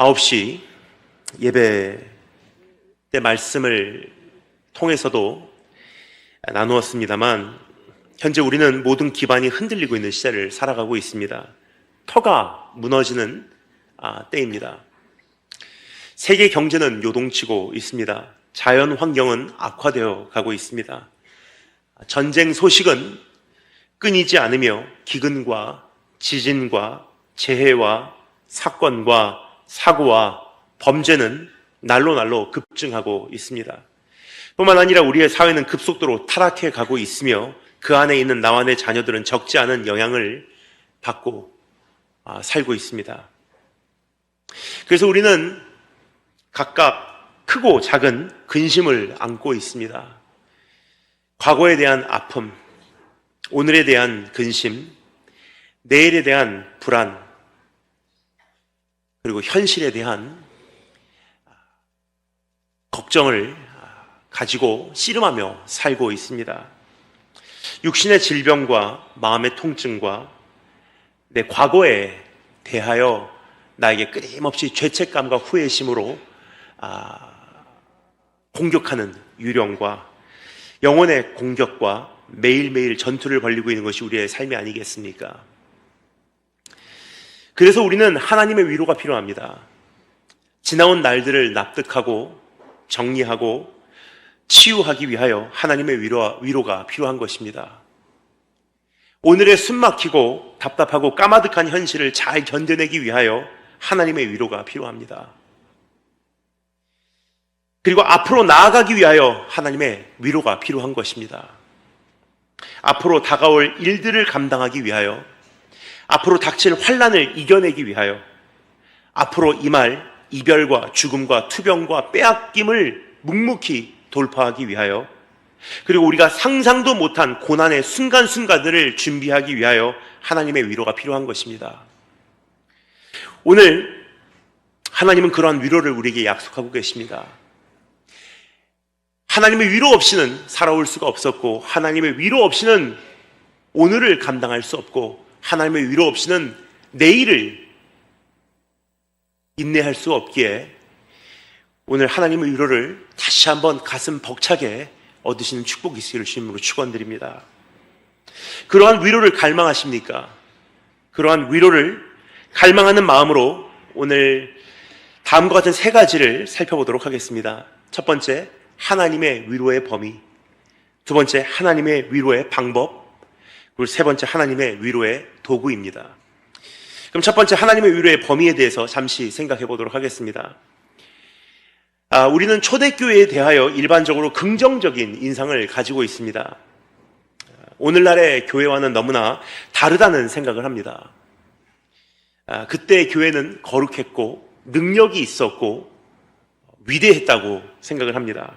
9시 예배 때 말씀을 통해서도 나누었습니다만 현재 우리는 모든 기반이 흔들리고 있는 시대를 살아가고 있습니다. 터가 무너지는 때입니다. 세계 경제는 요동치고 있습니다. 자연 환경은 악화되어 가고 있습니다. 전쟁 소식은 끊이지 않으며 기근과 지진과 재해와 사건과 사고와 범죄는 날로 급증하고 있습니다. 뿐만 아니라 우리의 사회는 급속도로 타락해 가고 있으며 그 안에 있는 나와 내 자녀들은 적지 않은 영향을 받고 살고 있습니다. 그래서 우리는 각각 크고 작은 근심을 안고 있습니다. 과거에 대한 아픔, 오늘에 대한 근심, 내일에 대한 불안, 그리고 현실에 대한 걱정을 가지고 씨름하며 살고 있습니다. 육신의 질병과 마음의 통증과 내 과거에 대하여 나에게 끊임없이 죄책감과 후회심으로 공격하는 유령과 영혼의 공격과 매일매일 전투를 벌이고 있는 것이 우리의 삶이 아니겠습니까? 그래서 우리는 하나님의 위로가 필요합니다. 지나온 날들을 납득하고 정리하고 치유하기 위하여 하나님의 위로가 필요한 것입니다. 오늘의 숨막히고 답답하고 까마득한 현실을 잘 견뎌내기 위하여 하나님의 위로가 필요합니다. 그리고 앞으로 나아가기 위하여 하나님의 위로가 필요한 것입니다. 앞으로 다가올 일들을 감당하기 위하여, 앞으로 닥칠 환난을 이겨내기 위하여, 앞으로 임할 이별과 죽음과 투병과 빼앗김을 묵묵히 돌파하기 위하여, 그리고 우리가 상상도 못한 고난의 순간순간들을 준비하기 위하여 하나님의 위로가 필요한 것입니다. 오늘 하나님은 그러한 위로를 우리에게 약속하고 계십니다. 하나님의 위로 없이는 살아올 수가 없었고, 하나님의 위로 없이는 오늘을 감당할 수 없고, 하나님의 위로 없이는 내일을 인내할 수 없기에 오늘 하나님의 위로를 다시 한번 가슴 벅차게 얻으시는 축복이 있기를 주님으로 축원드립니다. 그러한 위로를 갈망하십니까? 그러한 위로를 갈망하는 마음으로 오늘 다음과 같은 세 가지를 살펴보도록 하겠습니다. 첫 번째, 하나님의 위로의 범위. 두 번째, 하나님의 위로의 방법. 그리고 세 번째, 하나님의 위로의 도구입니다. 그럼 첫 번째, 하나님의 위로의 범위에 대해서 잠시 생각해 보도록 하겠습니다. 우리는 초대교회에 대하여 일반적으로 긍정적인 인상을 가지고 있습니다. 오늘날의 교회와는 너무나 다르다는 생각을 합니다. 그때 교회는 거룩했고 능력이 있었고 위대했다고 생각을 합니다.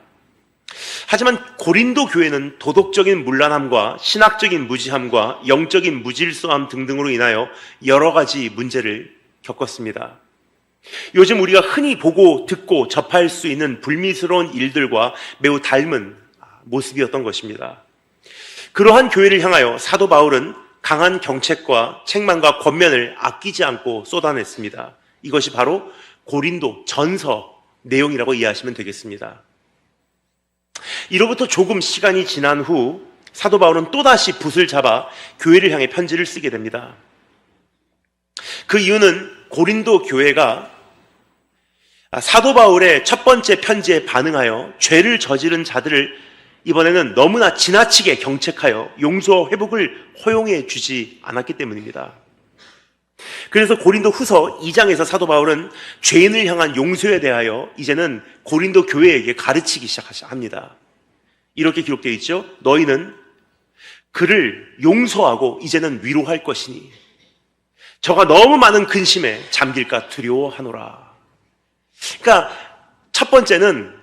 하지만 고린도 교회는 도덕적인 문란함과 신학적인 무지함과 영적인 무질서함 등등으로 인하여 여러 가지 문제를 겪었습니다. 요즘 우리가 흔히 보고 듣고 접할 수 있는 불미스러운 일들과 매우 닮은 모습이었던 것입니다. 그러한 교회를 향하여 사도 바울은 강한 경책과 책망과 권면을 아끼지 않고 쏟아냈습니다. 이것이 바로 고린도 전서 내용이라고 이해하시면 되겠습니다. 이로부터 조금 시간이 지난 후 사도 바울은 또다시 붓을 잡아 교회를 향해 편지를 쓰게 됩니다. 그 이유는 고린도 교회가 사도 바울의 첫 번째 편지에 반응하여 죄를 저지른 자들을 이번에는 너무나 지나치게 경책하여 용서와 회복을 허용해 주지 않았기 때문입니다. 그래서 고린도 후서 2장에서 사도 바울은 죄인을 향한 용서에 대하여 이제는 고린도 교회에게 가르치기 시작합니다. 이렇게 기록되어 있죠. 너희는 그를 용서하고 이제는 위로할 것이니 저가 너무 많은 근심에 잠길까 두려워하노라. 그러니까 첫 번째는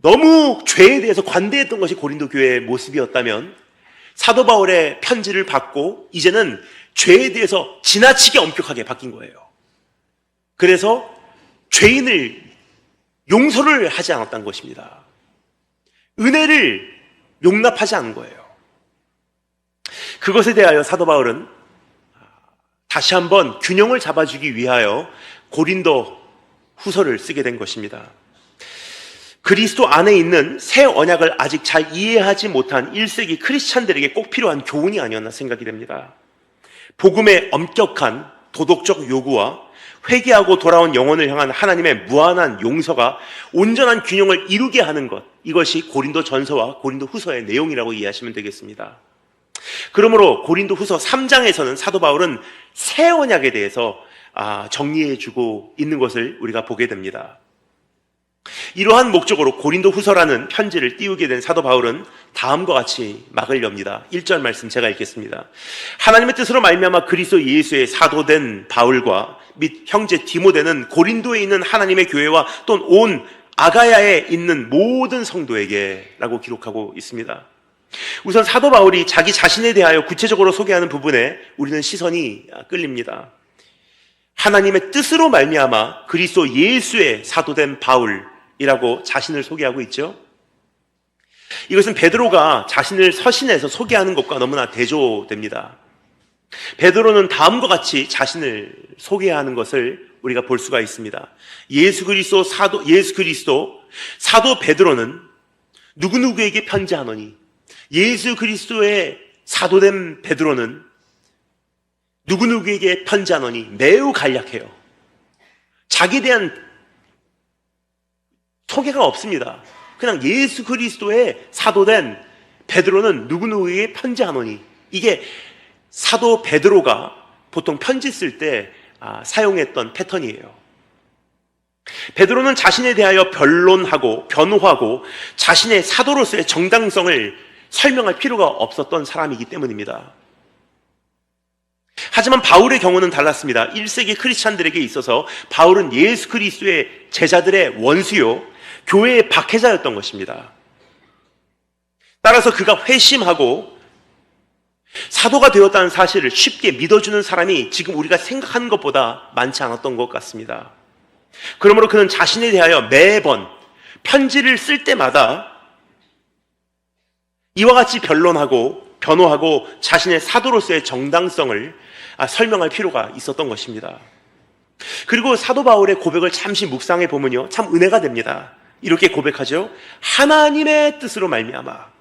너무 죄에 대해서 관대했던 것이 고린도 교회의 모습이었다면 사도 바울의 편지를 받고 이제는 죄에 대해서 지나치게 엄격하게 바뀐 거예요. 그래서 죄인을 용서를 하지 않았다는 것입니다. 은혜를 용납하지 않은 거예요. 그것에 대하여 사도 바울은 다시 한번 균형을 잡아주기 위하여 고린도 후서를 쓰게 된 것입니다. 그리스도 안에 있는 새 언약을 아직 잘 이해하지 못한 1세기 크리스찬들에게 꼭 필요한 교훈이 아니었나 생각이 됩니다. 복음의 엄격한 도덕적 요구와 회개하고 돌아온 영혼을 향한 하나님의 무한한 용서가 온전한 균형을 이루게 하는 것, 이것이 고린도 전서와 고린도 후서의 내용이라고 이해하시면 되겠습니다. 그러므로 고린도 후서 3장에서는 사도 바울은 새 언약에 대해서 정리해주고 있는 것을 우리가 보게 됩니다. 이러한 목적으로 고린도 후서라는 편지를 띄우게 된 사도 바울은 다음과 같이 막을 엽니다. 1절 말씀 제가 읽겠습니다. 하나님의 뜻으로 말미암아 그리스도 예수의 사도된 바울과 및 형제 디모데는 고린도에 있는 하나님의 교회와 또는 온 아가야에 있는 모든 성도에게 라고 기록하고 있습니다. 우선 사도 바울이 자기 자신에 대하여 구체적으로 소개하는 부분에 우리는 시선이 끌립니다. 하나님의 뜻으로 말미암아 그리스도 예수의 사도된 바울이라고 자신을 소개하고 있죠. 이것은 베드로가 자신을 서신해서 소개하는 것과 너무나 대조됩니다. 베드로는 다음과 같이 자신을 소개하는 것을 우리가 볼 수가 있습니다. 예수 그리스도 사도 베드로는 누구누구에게 편지하노니, 예수 그리스도의 사도된 베드로는 누구누구에게 편지하노니 매우 간략해요. 자기에 대한 소개가 없습니다. 그냥 예수 그리스도의 사도된 베드로는 누구누구에게 편지하노니, 이게 사도 베드로가 보통 편지 쓸 때 사용했던 패턴이에요. 베드로는 자신에 대하여 변론하고 변호하고 자신의 사도로서의 정당성을 설명할 필요가 없었던 사람이기 때문입니다. 하지만 바울의 경우는 달랐습니다. 1세기 크리스찬들에게 있어서 바울은 예수 그리스도의 제자들의 원수요, 교회의 박해자였던 것입니다. 따라서 그가 회심하고 사도가 되었다는 사실을 쉽게 믿어주는 사람이 지금 우리가 생각하는 것보다 많지 않았던 것 같습니다. 그러므로 그는 자신에 대하여 매번 편지를 쓸 때마다 이와 같이 변론하고 변호하고 자신의 사도로서의 정당성을 설명할 필요가 있었던 것입니다. 그리고 사도 바울의 고백을 잠시 묵상해 보면요, 참 은혜가 됩니다. 이렇게 고백하죠. 하나님의 뜻으로 말미암아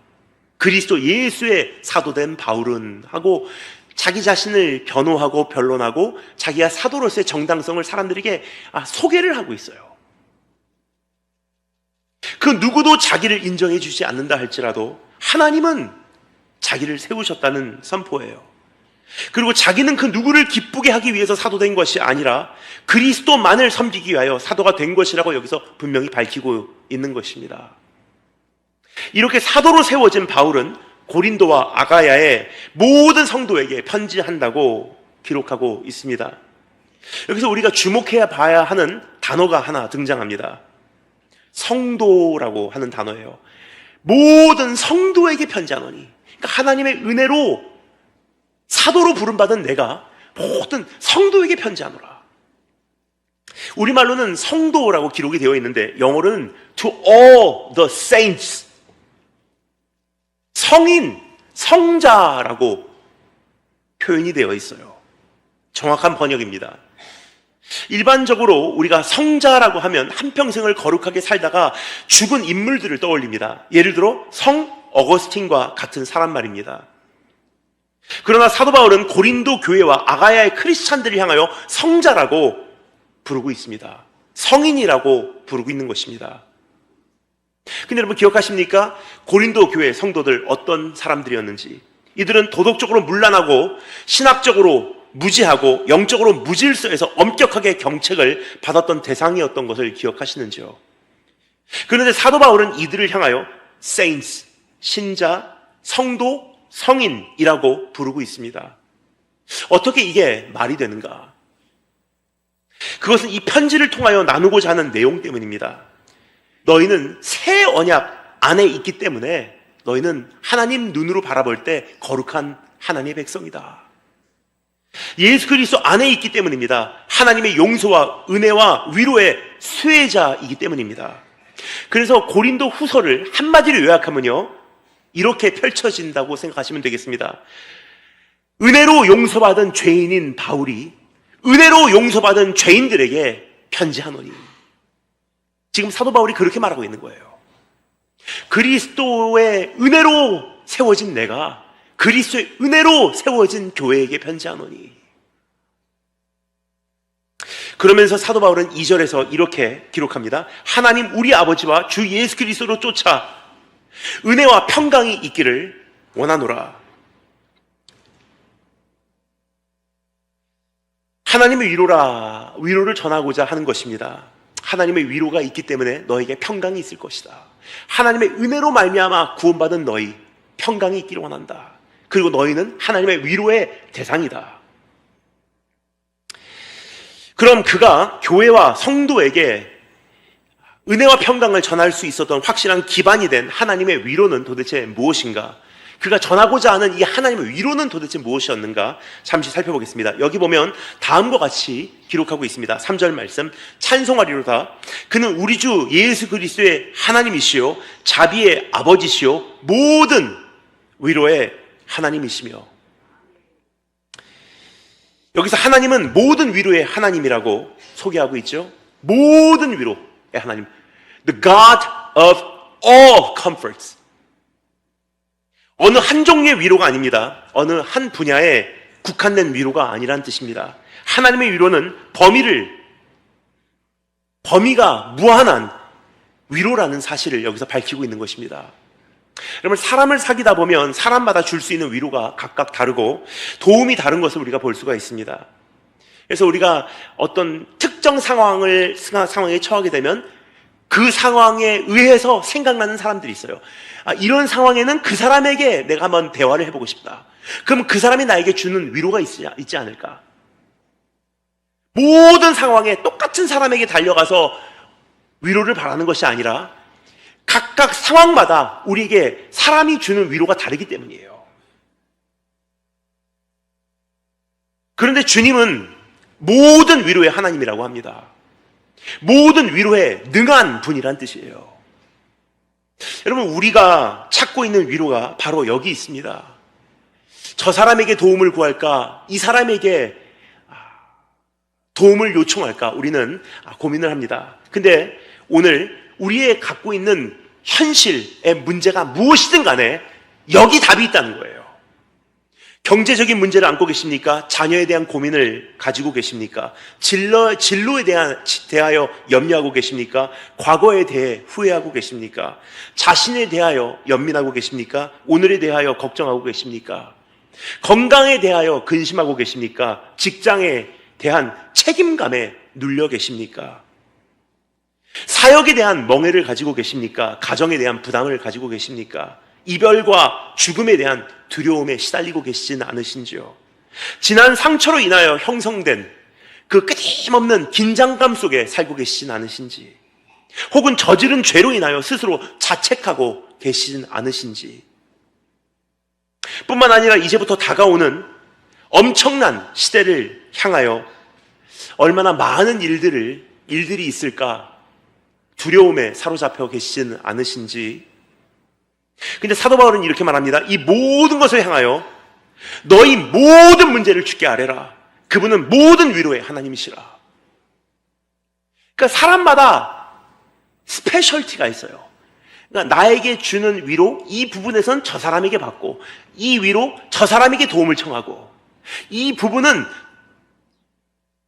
그리스도 예수의 사도된 바울은 하고 자기 자신을 변호하고 변론하고 자기가 사도로서의 정당성을 사람들에게 소개를 하고 있어요. 그 누구도 자기를 인정해 주지 않는다 할지라도 하나님은 자기를 세우셨다는 선포예요. 그리고 자기는 그 누구를 기쁘게 하기 위해서 사도된 것이 아니라 그리스도만을 섬기기 위하여 사도가 된 것이라고 여기서 분명히 밝히고 있는 것입니다. 이렇게 사도로 세워진 바울은 고린도와 아가야의 모든 성도에게 편지한다고 기록하고 있습니다. 여기서 우리가 주목해야 봐야 하는 단어가 하나 등장합니다. 성도라고 하는 단어예요. 모든 성도에게 편지하노니, 그러니까 하나님의 은혜로 사도로 부름받은 내가 모든 성도에게 편지하노라. 우리말로는 성도라고 기록이 되어 있는데 영어로는 to all the saints, 성인, 성자라고 표현이 되어 있어요. 정확한 번역입니다. 일반적으로 우리가 성자라고 하면 한평생을 거룩하게 살다가 죽은 인물들을 떠올립니다. 예를 들어 성 어거스틴과 같은 사람 말입니다. 그러나 사도 바울은 고린도 교회와 아가야의 크리스찬들을 향하여 성자라고 부르고 있습니다. 성인이라고 부르고 있는 것입니다. 근데 여러분 기억하십니까? 고린도 교회 성도들 어떤 사람들이었는지. 이들은 도덕적으로 문란하고 신학적으로 무지하고 영적으로 무질서해서 엄격하게 경책을 받았던 대상이었던 것을 기억하시는지요? 그런데 사도 바울은 이들을 향하여 saints, 신자, 성도, 성인이라고 부르고 있습니다. 어떻게 이게 말이 되는가? 그것은 이 편지를 통하여 나누고자 하는 내용 때문입니다. 너희는 새 언약 안에 있기 때문에 너희는 하나님 눈으로 바라볼 때 거룩한 하나님의 백성이다. 예수 그리스도 안에 있기 때문입니다. 하나님의 용서와 은혜와 위로의 수혜자이기 때문입니다. 그래서 고린도 후서를 한마디로 요약하면요, 이렇게 펼쳐진다고 생각하시면 되겠습니다. 은혜로 용서받은 죄인인 바울이 은혜로 용서받은 죄인들에게 편지하노니, 지금 사도 바울이 그렇게 말하고 있는 거예요. 그리스도의 은혜로 세워진 내가 그리스도의 은혜로 세워진 교회에게 편지하노니. 그러면서 사도 바울은 2절에서 이렇게 기록합니다. 하나님 우리 아버지와 주 예수 그리스도로 쫓아 은혜와 평강이 있기를 원하노라. 하나님의 위로를 전하고자 하는 것입니다. 하나님의 위로가 있기 때문에 너에게 평강이 있을 것이다. 하나님의 은혜로 말미암아 구원받은 너희 평강이 있기를 원한다. 그리고 너희는 하나님의 위로의 대상이다. 그럼 그가 교회와 성도에게 은혜와 평강을 전할 수 있었던 확실한 기반이 된 하나님의 위로는 도대체 무엇인가? 그가 전하고자 하는 이 하나님의 위로는 도대체 무엇이었는가? 잠시 살펴보겠습니다. 여기 보면 다음과 같이 기록하고 있습니다. 3절 말씀, 찬송하리로다. 그는 우리 주 예수 그리스도의 하나님이시요 자비의 아버지시요 모든 위로의 하나님이시며. 여기서 하나님은 모든 위로의 하나님이라고 소개하고 있죠. 모든 위로의 하나님, The God of all comforts. 어느 한 종류의 위로가 아닙니다. 어느 한 분야에 국한된 위로가 아니란 뜻입니다. 하나님의 위로는 범위가 무한한 위로라는 사실을 여기서 밝히고 있는 것입니다. 여러분, 사람을 사귀다 보면 사람마다 줄 수 있는 위로가 각각 다르고 도움이 다른 것을 우리가 볼 수가 있습니다. 그래서 우리가 어떤 특정 상황에 처하게 되면 그 상황에 의해서 생각나는 사람들이 있어요. 이런 상황에는 그 사람에게 내가 한번 대화를 해보고 싶다. 그럼 그 사람이 나에게 주는 위로가 있지 않을까? 모든 상황에 똑같은 사람에게 달려가서 위로를 바라는 것이 아니라 각각 상황마다 우리에게 사람이 주는 위로가 다르기 때문이에요. 그런데 주님은 모든 위로의 하나님이라고 합니다. 모든 위로에 능한 분이란 뜻이에요. 여러분, 우리가 찾고 있는 위로가 바로 여기 있습니다. 저 사람에게 도움을 구할까? 이 사람에게 도움을 요청할까? 우리는 고민을 합니다. 근데 오늘 우리의 갖고 있는 현실의 문제가 무엇이든 간에 여기 답이 있다는 거예요. 경제적인 문제를 안고 계십니까? 자녀에 대한 고민을 가지고 계십니까? 진로에 대하여 염려하고 계십니까? 과거에 대해 후회하고 계십니까? 자신에 대하여 연민하고 계십니까? 오늘에 대하여 걱정하고 계십니까? 건강에 대하여 근심하고 계십니까? 직장에 대한 책임감에 눌려 계십니까? 사역에 대한 멍해를 가지고 계십니까? 가정에 대한 부담을 가지고 계십니까? 이별과 죽음에 대한 두려움에 시달리고 계시지는 않으신지요? 지난 상처로 인하여 형성된 그 끊임없는 긴장감 속에 살고 계시진 않으신지? 혹은 저지른 죄로 인하여 스스로 자책하고 계시진 않으신지? 뿐만 아니라 이제부터 다가오는 엄청난 시대를 향하여 얼마나 많은 일들이 있을까 두려움에 사로잡혀 계시지는 않으신지? 근데 사도 바울은 이렇게 말합니다. 이 모든 것을 향하여 너희 모든 문제를 주께 아뢰라. 그분은 모든 위로의 하나님이시라. 그러니까 사람마다 스페셜티가 있어요. 그러니까 나에게 주는 위로, 이 부분에선 저 사람에게 받고, 이 위로 저 사람에게 도움을 청하고, 이 부분은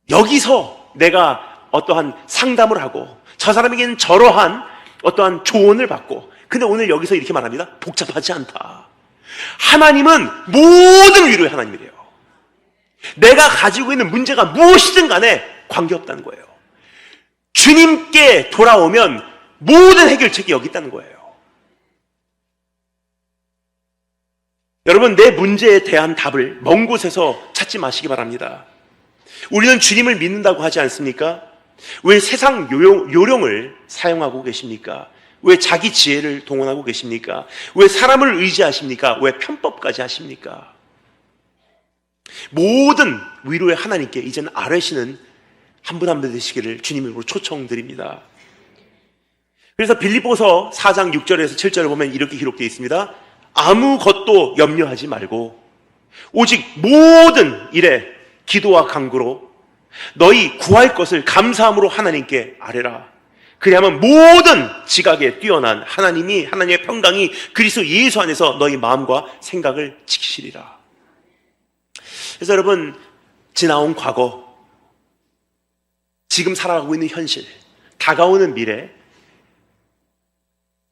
여기서 내가 어떠한 상담을 하고, 저 사람에게는 저러한 어떠한 조언을 받고. 근데 오늘 여기서 이렇게 말합니다. 복잡하지 않다. 하나님은 모든 위로의 하나님이래요. 내가 가지고 있는 문제가 무엇이든 간에 관계없다는 거예요. 주님께 돌아오면 모든 해결책이 여기 있다는 거예요. 여러분, 내 문제에 대한 답을 먼 곳에서 찾지 마시기 바랍니다. 우리는 주님을 믿는다고 하지 않습니까? 왜 세상 요령을 사용하고 계십니까? 왜 자기 지혜를 동원하고 계십니까? 왜 사람을 의지하십니까? 왜 편법까지 하십니까? 모든 위로의 하나님께 이제는 아뢰시는 한 분 한 분 되시기를 주님으로 초청드립니다. 그래서 빌립보서 4장 6절에서 7절을 보면 이렇게 기록되어 있습니다. 아무것도 염려하지 말고 오직 모든 일에 기도와 간구로 너희 구할 것을 감사함으로 하나님께 아뢰라. 그리하면 모든 지각에 뛰어난 하나님의 평강이 그리스도 예수 안에서 너희 마음과 생각을 지키시리라. 그래서 여러분, 지나온 과거, 지금 살아가고 있는 현실, 다가오는 미래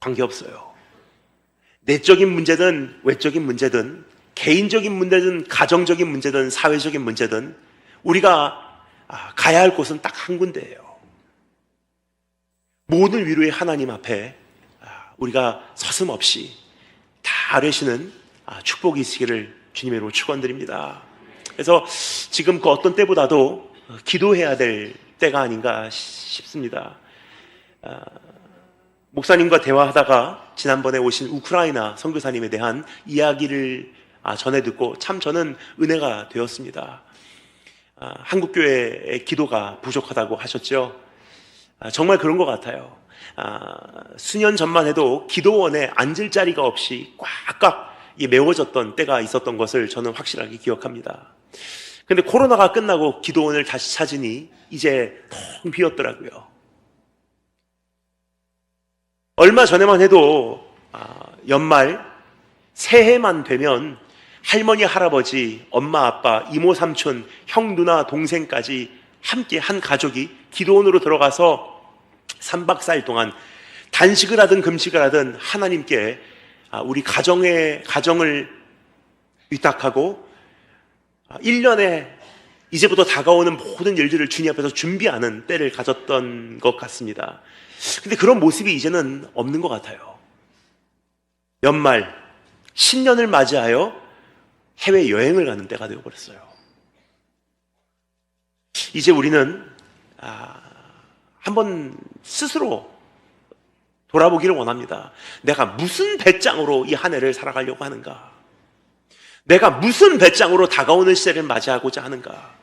관계없어요. 내적인 문제든 외적인 문제든 개인적인 문제든 가정적인 문제든 사회적인 문제든 우리가 가야 할 곳은 딱 한 군데예요. 모든 위로의 하나님 앞에 우리가 서슴없이 다 아뢰시는 축복이 있으기를 주님의 이름으로 축원드립니다. 그래서 지금 그 어떤 때보다도 기도해야 될 때가 아닌가 싶습니다. 목사님과 대화하다가 지난번에 오신 우크라이나 선교사님에 대한 이야기를 전해 듣고 참 저는 은혜가 되었습니다. 한국교회의 기도가 부족하다고 하셨죠. 정말 그런 것 같아요. 수년 전만 해도 기도원에 앉을 자리가 없이 꽉꽉 메워졌던 때가 있었던 것을 저는 확실하게 기억합니다. 근데 코로나가 끝나고 기도원을 다시 찾으니 이제 텅 비었더라고요. 얼마 전에만 해도 연말 새해만 되면 할머니, 할아버지, 엄마, 아빠, 이모, 삼촌, 형, 누나, 동생까지 함께 한 가족이 기도원으로 들어가서 3박 4일 동안 단식을 하든 금식을 하든 하나님께 우리 가정을 위탁하고 1년에 이제부터 다가오는 모든 일들을 주님 앞에서 준비하는 때를 가졌던 것 같습니다. 근데 그런 모습이 이제는 없는 것 같아요. 연말, 신년을 맞이하여 해외여행을 가는 때가 되어버렸어요. 이제 우리는 한번 스스로 돌아보기를 원합니다. 내가 무슨 배짱으로 이 한 해를 살아가려고 하는가? 내가 무슨 배짱으로 다가오는 시대를 맞이하고자 하는가?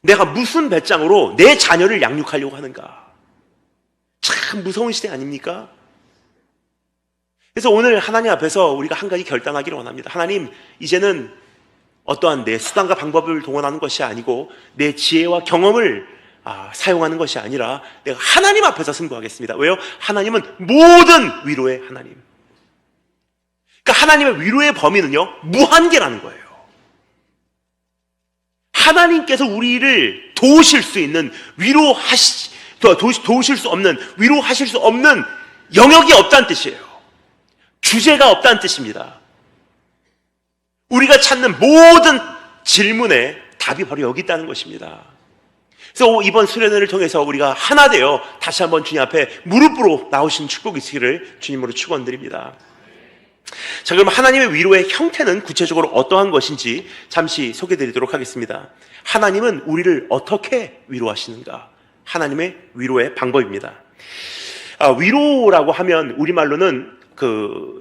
내가 무슨 배짱으로 내 자녀를 양육하려고 하는가? 참 무서운 시대 아닙니까? 그래서 오늘 하나님 앞에서 우리가 한 가지 결단하기를 원합니다. 하나님, 이제는 어떠한 내 수단과 방법을 동원하는 것이 아니고 내 지혜와 경험을 사용하는 것이 아니라 내가 하나님 앞에서 승부하겠습니다. 왜요? 하나님은 모든 위로의 하나님. 그러니까 하나님의 위로의 범위는요, 무한계라는 거예요. 하나님께서 우리를 도우실 수 있는 도우실 수 없는, 위로하실 수 없는 영역이 없다는 뜻이에요. 주제가 없다는 뜻입니다. 우리가 찾는 모든 질문에 답이 바로 여기 있다는 것입니다. 그래서 이번 수련회를 통해서 우리가 하나 되어 다시 한번 주님 앞에 무릎으로 나오신 축복이 있기를 주님으로 축원드립니다. 자, 그럼 하나님의 위로의 형태는 구체적으로 어떠한 것인지 잠시 소개드리도록 하겠습니다. 하나님은 우리를 어떻게 위로하시는가? 하나님의 위로의 방법입니다. 위로라고 하면 우리말로는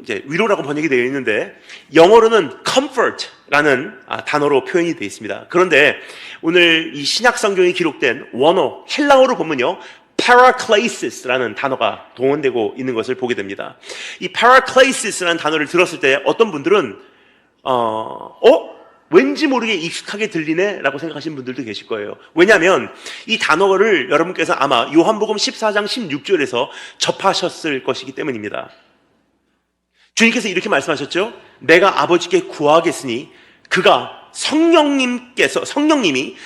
이제 위로라고 번역이 되어 있는데 영어로는 comfort라는 단어로 표현이 되어 있습니다. 그런데 오늘 이 신약 성경에 기록된 원어 헬라어로 보면요, paraclasis라는 단어가 동원되고 있는 것을 보게 됩니다. 이 paraclasis라는 단어를 들었을 때 어떤 분들은 왠지 모르게 익숙하게 들리네 라고 생각하시는 분들도 계실 거예요. 왜냐하면 이 단어를 여러분께서 아마 요한복음 14장 16절에서 접하셨을 것이기 때문입니다. 주님께서 이렇게 말씀하셨죠. 내가 아버지께 구하겠으니 그가 성령님이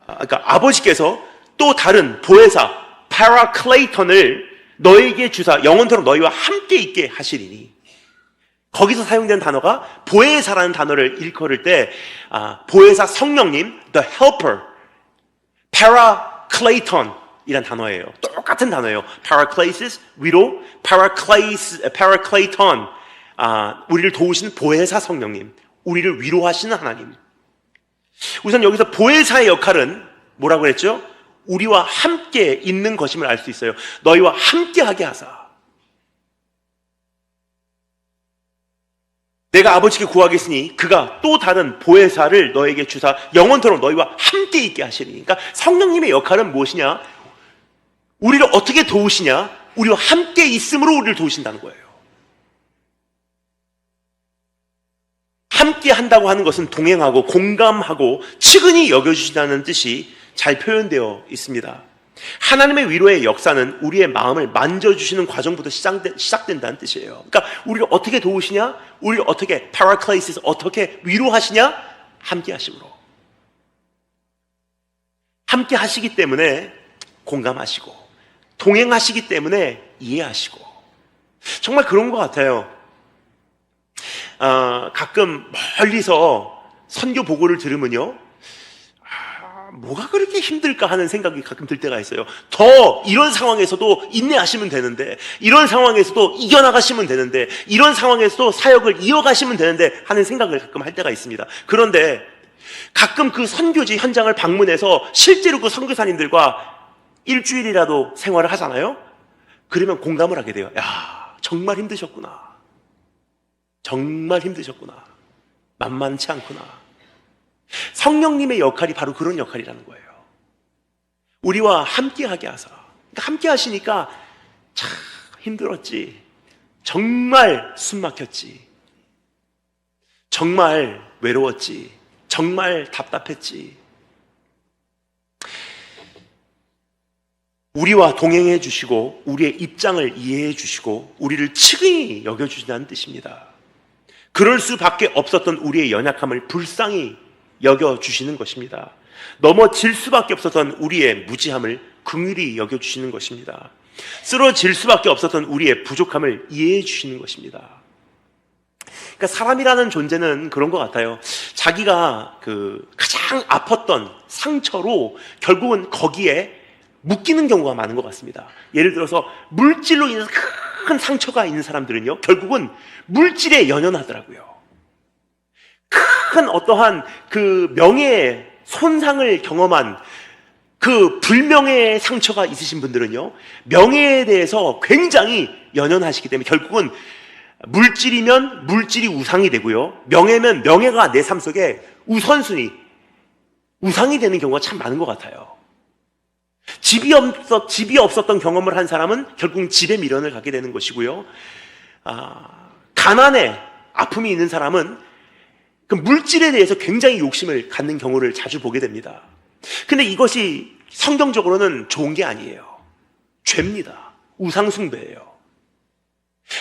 그러니까 아버지께서 또 다른 보혜사 파라클레이턴을 너에게 주사 영원토록 너희와 함께 있게 하시리니. 거기서 사용된 단어가 보혜사라는 단어를 일컬을 때 보혜사 성령님, the helper, paracleton 이란 단어예요. 똑같은 단어예요. paraclesis, 위로, paracleton, 우리를 도우시는 보혜사 성령님, 우리를 위로하시는 하나님. 우선 여기서 보혜사의 역할은 뭐라고 했죠? 우리와 함께 있는 것임을 알 수 있어요. 너희와 함께하게 하사. 내가 아버지께 구하겠으니 그가 또 다른 보혜사를 너에게 주사 영원토록 너희와 함께 있게 하시니. 그러니까 성령님의 역할은 무엇이냐? 우리를 어떻게 도우시냐? 우리와 함께 있음으로 우리를 도우신다는 거예요. 함께 한다고 하는 것은 동행하고 공감하고 측은히 여겨주신다는 뜻이 잘 표현되어 있습니다. 하나님의 위로의 역사는 우리의 마음을 만져주시는 과정부터 시작된다는 뜻이에요. 그러니까 우리를 어떻게 도우시냐? 우리를 어떻게 파라클레이시스 어떻게 위로하시냐? 함께 하심으로. 함께 하시기 때문에 공감하시고 동행하시기 때문에 이해하시고 정말 그런 것 같아요. 가끔 멀리서 선교 보고를 들으면요, 뭐가 그렇게 힘들까 하는 생각이 가끔 들 때가 있어요. 더 이런 상황에서도 인내하시면 되는데, 이런 상황에서도 이겨나가시면 되는데, 이런 상황에서도 사역을 이어가시면 되는데 하는 생각을 가끔 할 때가 있습니다. 그런데 가끔 그 선교지 현장을 방문해서 실제로 그 선교사님들과 일주일이라도 생활을 하잖아요. 그러면 공감을 하게 돼요. 야, 정말 힘드셨구나. 정말 힘드셨구나. 만만치 않구나. 성령님의 역할이 바로 그런 역할이라는 거예요. 우리와 함께하게 하사. 그러니까 함께 하시니까 참 힘들었지. 정말 숨 막혔지. 정말 외로웠지. 정말 답답했지. 우리와 동행해 주시고 우리의 입장을 이해해 주시고 우리를 측은히 여겨주신다는 뜻입니다. 그럴 수밖에 없었던 우리의 연약함을 불쌍히 여겨주시는 것입니다. 넘어질 수밖에 없었던 우리의 무지함을 긍휼히 여겨주시는 것입니다. 쓰러질 수밖에 없었던 우리의 부족함을 이해해 주시는 것입니다. 그러니까 사람이라는 존재는 그런 것 같아요. 자기가 가장 아팠던 상처로 결국은 거기에 묶이는 경우가 많은 것 같습니다. 예를 들어서 물질로 인해서 큰 상처가 있는 사람들은요, 결국은 물질에 연연하더라고요. 큰 어떠한 그 명예의 손상을 경험한 그 불명예의 상처가 있으신 분들은요, 명예에 대해서 굉장히 연연하시기 때문에 결국은 물질이면 물질이 우상이 되고요, 명예면 명예가 내 삶 속에 우선순위, 우상이 되는 경우가 참 많은 것 같아요. 집이 없었던 경험을 한 사람은 결국 집에 미련을 갖게 되는 것이고요, 가난에 아픔이 있는 사람은 그 물질에 대해서 굉장히 욕심을 갖는 경우를 자주 보게 됩니다. 근데 이것이 성경적으로는 좋은 게 아니에요. 죄입니다. 우상숭배예요.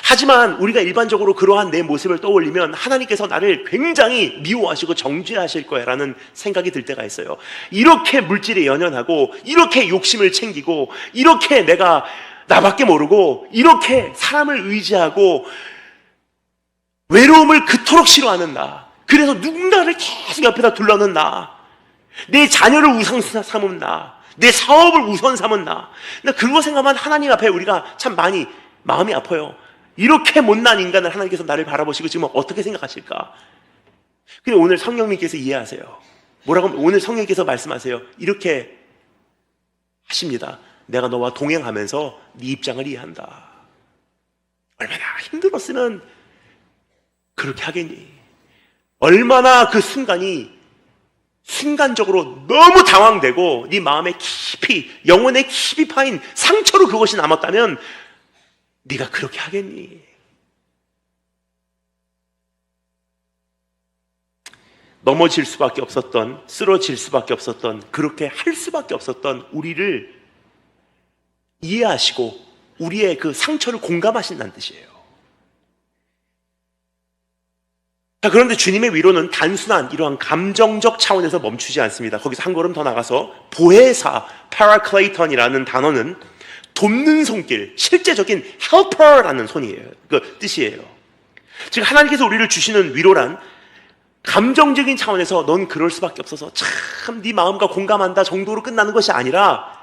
하지만 우리가 일반적으로 그러한 내 모습을 떠올리면 하나님께서 나를 굉장히 미워하시고 정죄하실 거야라는 생각이 들 때가 있어요. 이렇게 물질에 연연하고 이렇게 욕심을 챙기고 이렇게 내가 나밖에 모르고 이렇게 사람을 의지하고 외로움을 그토록 싫어하는 나, 그래서 누군가를 계속 옆에다 둘러는 나, 내 자녀를 우선 삼은 나, 내 사업을 우선 삼은 나, 그거 생각하면 하나님 앞에 우리가 참 많이 마음이 아파요. 이렇게 못난 인간을 하나님께서 나를 바라보시고 지금 어떻게 생각하실까? 근데 오늘 성령님께서 이해하세요. 뭐라고 하면 오늘 성령님께서 말씀하세요. 이렇게 하십니다. 내가 너와 동행하면서 네 입장을 이해한다. 얼마나 힘들었으면 그렇게 하겠니? 얼마나 그 순간적으로 너무 당황되고 네 마음에 깊이, 영혼에 깊이 파인 상처로 그것이 남았다면 네가 그렇게 하겠니? 넘어질 수밖에 없었던, 쓰러질 수밖에 없었던, 그렇게 할 수밖에 없었던 우리를 이해하시고 우리의 그 상처를 공감하신다는 뜻이에요. 자, 그런데 주님의 위로는 단순한 이러한 감정적 차원에서 멈추지 않습니다. 거기서 한 걸음 더 나가서 보혜사, 파라클레이턴이라는 단어는 돕는 손길, 실제적인 helper라는 그 뜻이에요. 즉 하나님께서 우리를 주시는 위로란 감정적인 차원에서 넌 그럴 수밖에 없어서 참 네 마음과 공감한다 정도로 끝나는 것이 아니라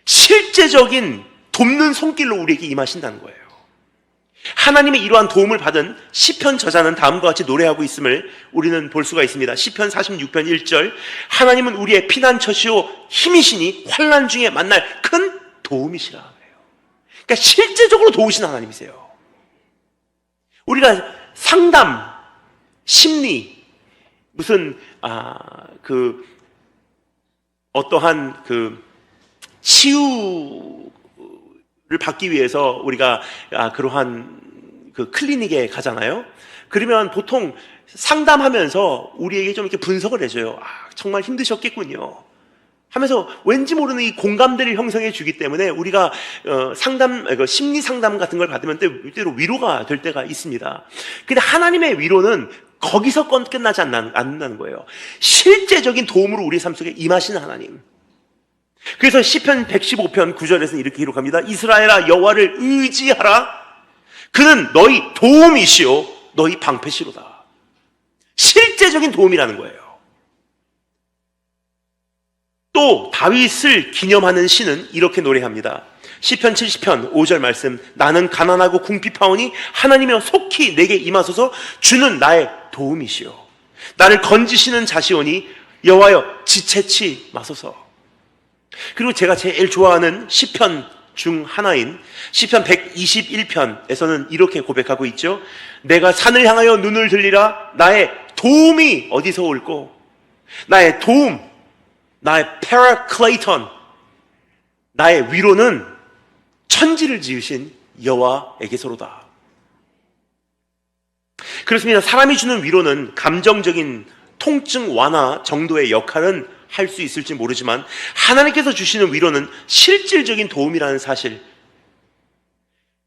실제적인 돕는 손길로 우리에게 임하신다는 거예요. 하나님의 이러한 도움을 받은 시편 저자는 다음과 같이 노래하고 있음을 우리는 볼 수가 있습니다. 시편 46편 1절, 하나님은 우리의 피난처시오 힘이시니 환난 중에 만날 큰 도움이시라 그래요. 그러니까 실제적으로 도우신 하나님이세요. 우리가 상담, 심리, 무슨 어떠한 치유를 받기 위해서 우리가 그러한 그 클리닉에 가잖아요. 그러면 보통 상담하면서 우리에게 좀 이렇게 분석을 해줘요. 정말 힘드셨겠군요. 하면서 왠지 모르는 이 공감대를 형성해 주기 때문에 우리가 심리 상담 같은 걸 받으면 때로 위로가 될 때가 있습니다. 근데 하나님의 위로는 거기서 끝나지 않는다는 거예요. 실제적인 도움으로 우리 삶 속에 임하시는 하나님. 그래서 시편 115편 9절에서는 이렇게 기록합니다. 이스라엘아 여호와를 의지하라. 그는 너희 도움이시오 너희 방패시로다. 실제적인 도움이라는 거예요. 또 다윗을 기념하는 시는 이렇게 노래합니다. 시편 70편 5절 말씀. 나는 가난하고 궁핍하오니 하나님이여 속히 내게 임하소서. 주는 나의 도움이시오 나를 건지시는 자시오니 여호와여 지체치 마소서. 그리고 제가 제일 좋아하는 시편 중 하나인 시편 121편에서는 이렇게 고백하고 있죠. 내가 산을 향하여 눈을 들리라. 나의 도움이 어디서 올꼬. 나의 도움, 나의 파라클레이턴, 나의 위로는 천지를 지으신 여호와에게서로다. 그렇습니다. 사람이 주는 위로는 감정적인 통증 완화 정도의 역할은 할 수 있을지 모르지만 하나님께서 주시는 위로는 실질적인 도움이라는 사실.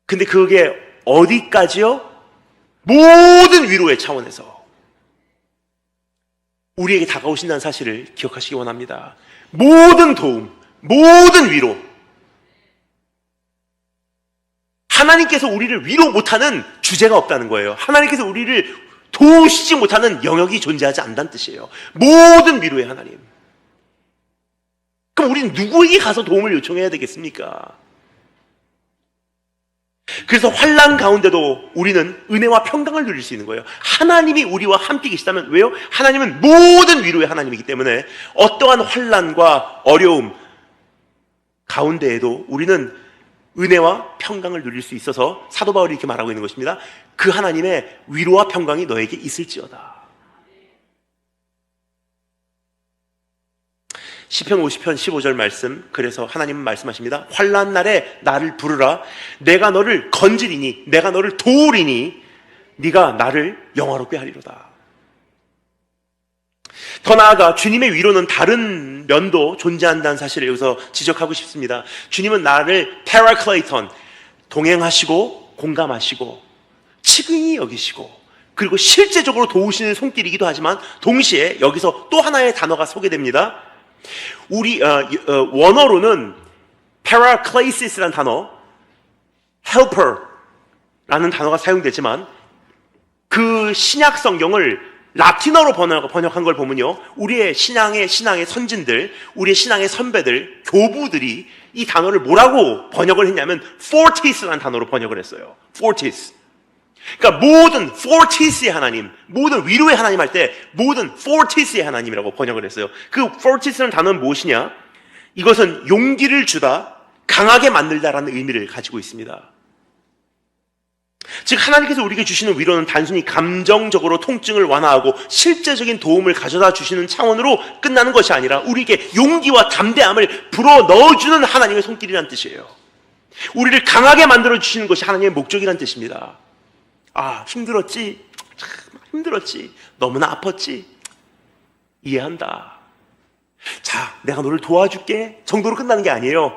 근데 그게 어디까지요? 모든 위로의 차원에서 우리에게 다가오신다는 사실을 기억하시기 원합니다. 모든 도움, 모든 위로. 하나님께서 우리를 위로 못하는 주제가 없다는 거예요. 하나님께서 우리를 도우시지 못하는 영역이 존재하지 않다는 뜻이에요. 모든 위로의 하나님. 그럼 우리는 누구에게 가서 도움을 요청해야 되겠습니까? 그래서 환난 가운데도 우리는 은혜와 평강을 누릴 수 있는 거예요. 하나님이 우리와 함께 계시다면. 왜요? 하나님은 모든 위로의 하나님이기 때문에 어떠한 환난과 어려움 가운데에도 우리는 은혜와 평강을 누릴 수 있어서 사도 바울이 이렇게 말하고 있는 것입니다. 그 하나님의 위로와 평강이 너에게 있을지어다. 시편 50편 15절 말씀. 그래서 하나님은 말씀하십니다. 환난 날에 나를 부르라. 내가 너를 건지리니 내가 너를 도우리니 네가 나를 영화롭게 하리로다. 더 나아가 주님의 위로는 다른 면도 존재한다는 사실을 여기서 지적하고 싶습니다. 주님은 나를 파라클레이턴, 동행하시고 공감하시고 치근히 여기시고 그리고 실제적으로 도우시는 손길이기도 하지만 동시에 여기서 또 하나의 단어가 소개됩니다. 우리 원어로는 paraclasis라는 단어, helper라는 단어가 사용되지만 그 신약 성경을 라틴어로 번역한 걸 보면요, 우리의 신앙의 선진들, 우리의 신앙의 선배들, 교부들이 이 단어를 뭐라고 번역을 했냐면 fortis라는 단어로 번역을 했어요. fortis. 그러니까 모든 fortis의 하나님, 모든 위로의 하나님 할 때 모든 fortis의 하나님이라고 번역을 했어요. 그 fortis라는 단어는 무엇이냐? 이것은 용기를 주다, 강하게 만들다라는 의미를 가지고 있습니다. 즉 하나님께서 우리에게 주시는 위로는 단순히 감정적으로 통증을 완화하고 실제적인 도움을 가져다 주시는 차원으로 끝나는 것이 아니라 우리에게 용기와 담대함을 불어 넣어주는 하나님의 손길이라는 뜻이에요. 우리를 강하게 만들어 주시는 것이 하나님의 목적이라는 뜻입니다. 아, 힘들었지? 참 힘들었지? 너무나 아팠지? 이해한다. 자, 내가 너를 도와줄게 정도로 끝나는 게 아니에요.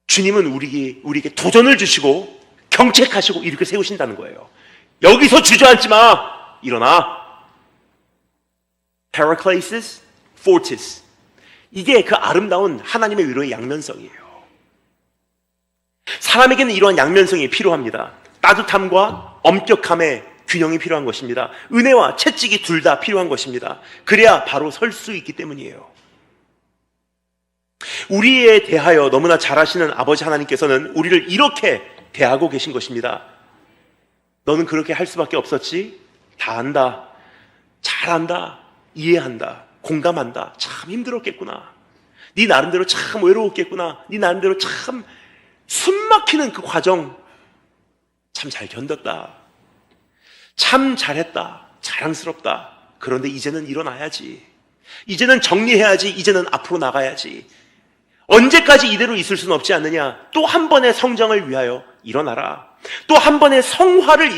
주님은 우리에게 도전을 주시고 경책하시고 이렇게 세우신다는 거예요. 여기서 주저앉지 마. 일어나. Paraclesis, fortis. 이게 그 아름다운 하나님의 위로의 양면성이에요. 사람에게는 이러한 양면성이 필요합니다. 따뜻함과 엄격함의 균형이 필요한 것입니다. 은혜와 채찍이 둘 다 필요한 것입니다. 그래야 바로 설 수 있기 때문이에요. 우리에 대하여 너무나 잘 아시는 아버지 하나님께서는 우리를 이렇게 대하고 계신 것입니다. 너는 그렇게 할 수밖에 없었지? 다 안다. 잘한다. 이해한다. 공감한다. 참 힘들었겠구나. 네 나름대로 참 외로웠겠구나. 네 나름대로 참 숨막히는 그 과정 참 잘 견뎠다. 참 잘했다. 자랑스럽다. 그런데 이제는 일어나야지. 이제는 정리해야지. 이제는 앞으로 나가야지. 언제까지 이대로 있을 수는 없지 않느냐. 또 한 번의 성장을 위하여 일어나라. 또 한 번의 성화를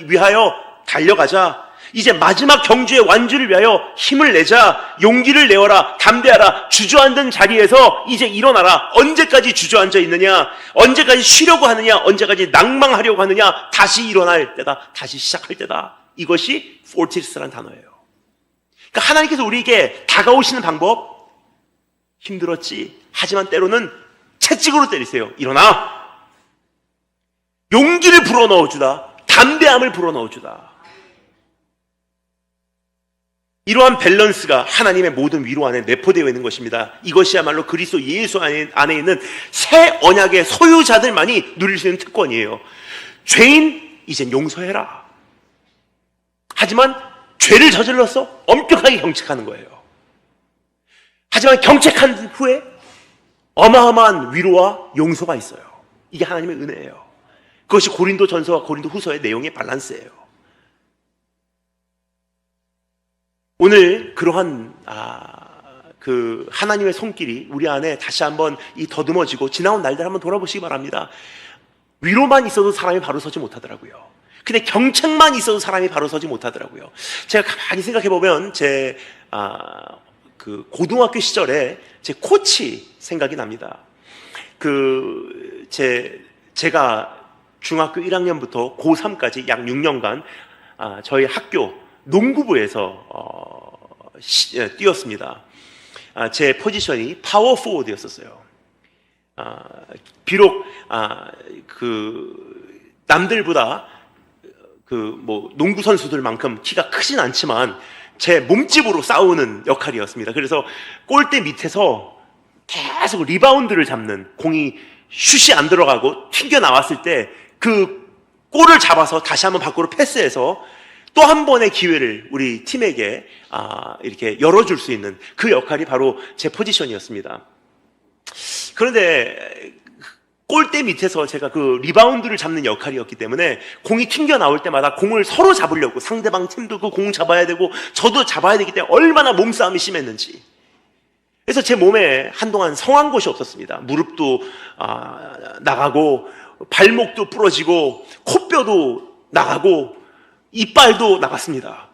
위하여 달려가자. 이제 마지막 경주의 완주를 위하여 힘을 내자, 용기를 내어라, 담대하라, 주저앉은 자리에서 이제 일어나라. 언제까지 주저앉아 있느냐? 언제까지 쉬려고 하느냐? 언제까지 낭망하려고 하느냐? 다시 일어날 때다. 다시 시작할 때다. 이것이 fortis라는 단어예요. 그러니까 하나님께서 우리에게 다가오시는 방법, 힘들었지. 하지만 때로는 채찍으로 때리세요. 일어나. 용기를 불어넣어주다. 담대함을 불어넣어주다. 이러한 밸런스가 하나님의 모든 위로 안에 내포되어 있는 것입니다. 이것이야말로 그리스도 예수 안에 있는 새 언약의 소유자들만이 누릴 수 있는 특권이에요. 죄인, 이젠 용서해라. 하지만 죄를 저질렀어? 엄격하게 경책하는 거예요. 하지만 경책한 후에 어마어마한 위로와 용서가 있어요. 이게 하나님의 은혜예요. 그것이 고린도 전서와 고린도 후서의 내용의 밸런스예요. 오늘 그러한 그 하나님의 손길이 우리 안에 다시 한번 이 더듬어지고 지나온 날들 한번 돌아보시기 바랍니다. 위로만 있어도 사람이 바로 서지 못하더라고요. 근데 경책만 있어도 사람이 바로 서지 못하더라고요. 제가 가만히 생각해 보면 그 고등학교 시절에 제 코치 생각이 납니다. 제가 중학교 1학년부터 고3까지 약 6년간 저희 학교 농구부에서 뛰었습니다. 제 포지션이 파워 포워드였었어요. 비록 그 남들보다 농구 선수들만큼 키가 크진 않지만 제 몸집으로 싸우는 역할이었습니다. 그래서 골대 밑에서 계속 리바운드를 잡는, 공이 슛이 안 들어가고 튕겨 나왔을 때 그 골을 잡아서 다시 한번 밖으로 패스해서 또 한 번의 기회를 우리 팀에게 이렇게 열어줄 수 있는 그 역할이 바로 제 포지션이었습니다. 그런데 골대 밑에서 제가 그 리바운드를 잡는 역할이었기 때문에 공이 튕겨 나올 때마다 공을 서로 잡으려고, 상대방 팀도 그 공 잡아야 되고 저도 잡아야 되기 때문에 얼마나 몸싸움이 심했는지. 그래서 제 몸에 한동안 성한 곳이 없었습니다. 무릎도 나가고 발목도 부러지고 코뼈도 나가고 이빨도 나갔습니다.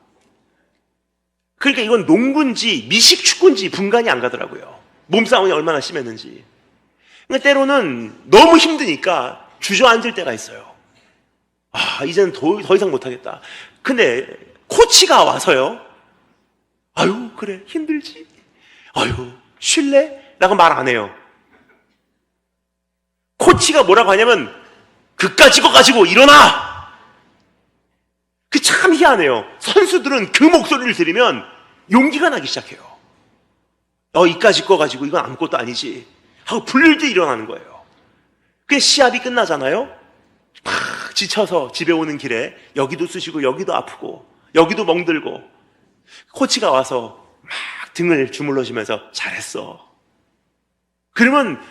그러니까 이건 농구인지 미식축구인지 분간이 안 가더라고요. 몸싸움이 얼마나 심했는지. 그러니까 때로는 너무 힘드니까 주저앉을 때가 있어요. 이제는 더 이상 못하겠다. 근데 코치가 와서요, 아유 그래 힘들지, 아유 쉴래? 라고 말 안 해요. 코치가 뭐라고 하냐면 그까짓 거 가지고 일어나! 그 참 희한해요. 선수들은 그 목소리를 들으면 용기가 나기 시작해요. 이까짓 거 가지고 이건 아무것도 아니지 하고 불릴 때 일어나는 거예요. 그 시합이 끝나잖아요. 막 지쳐서 집에 오는 길에 여기도 쑤시고 여기도 아프고 여기도 멍들고 코치가 와서 막 등을 주물러주면서 잘했어. 그러면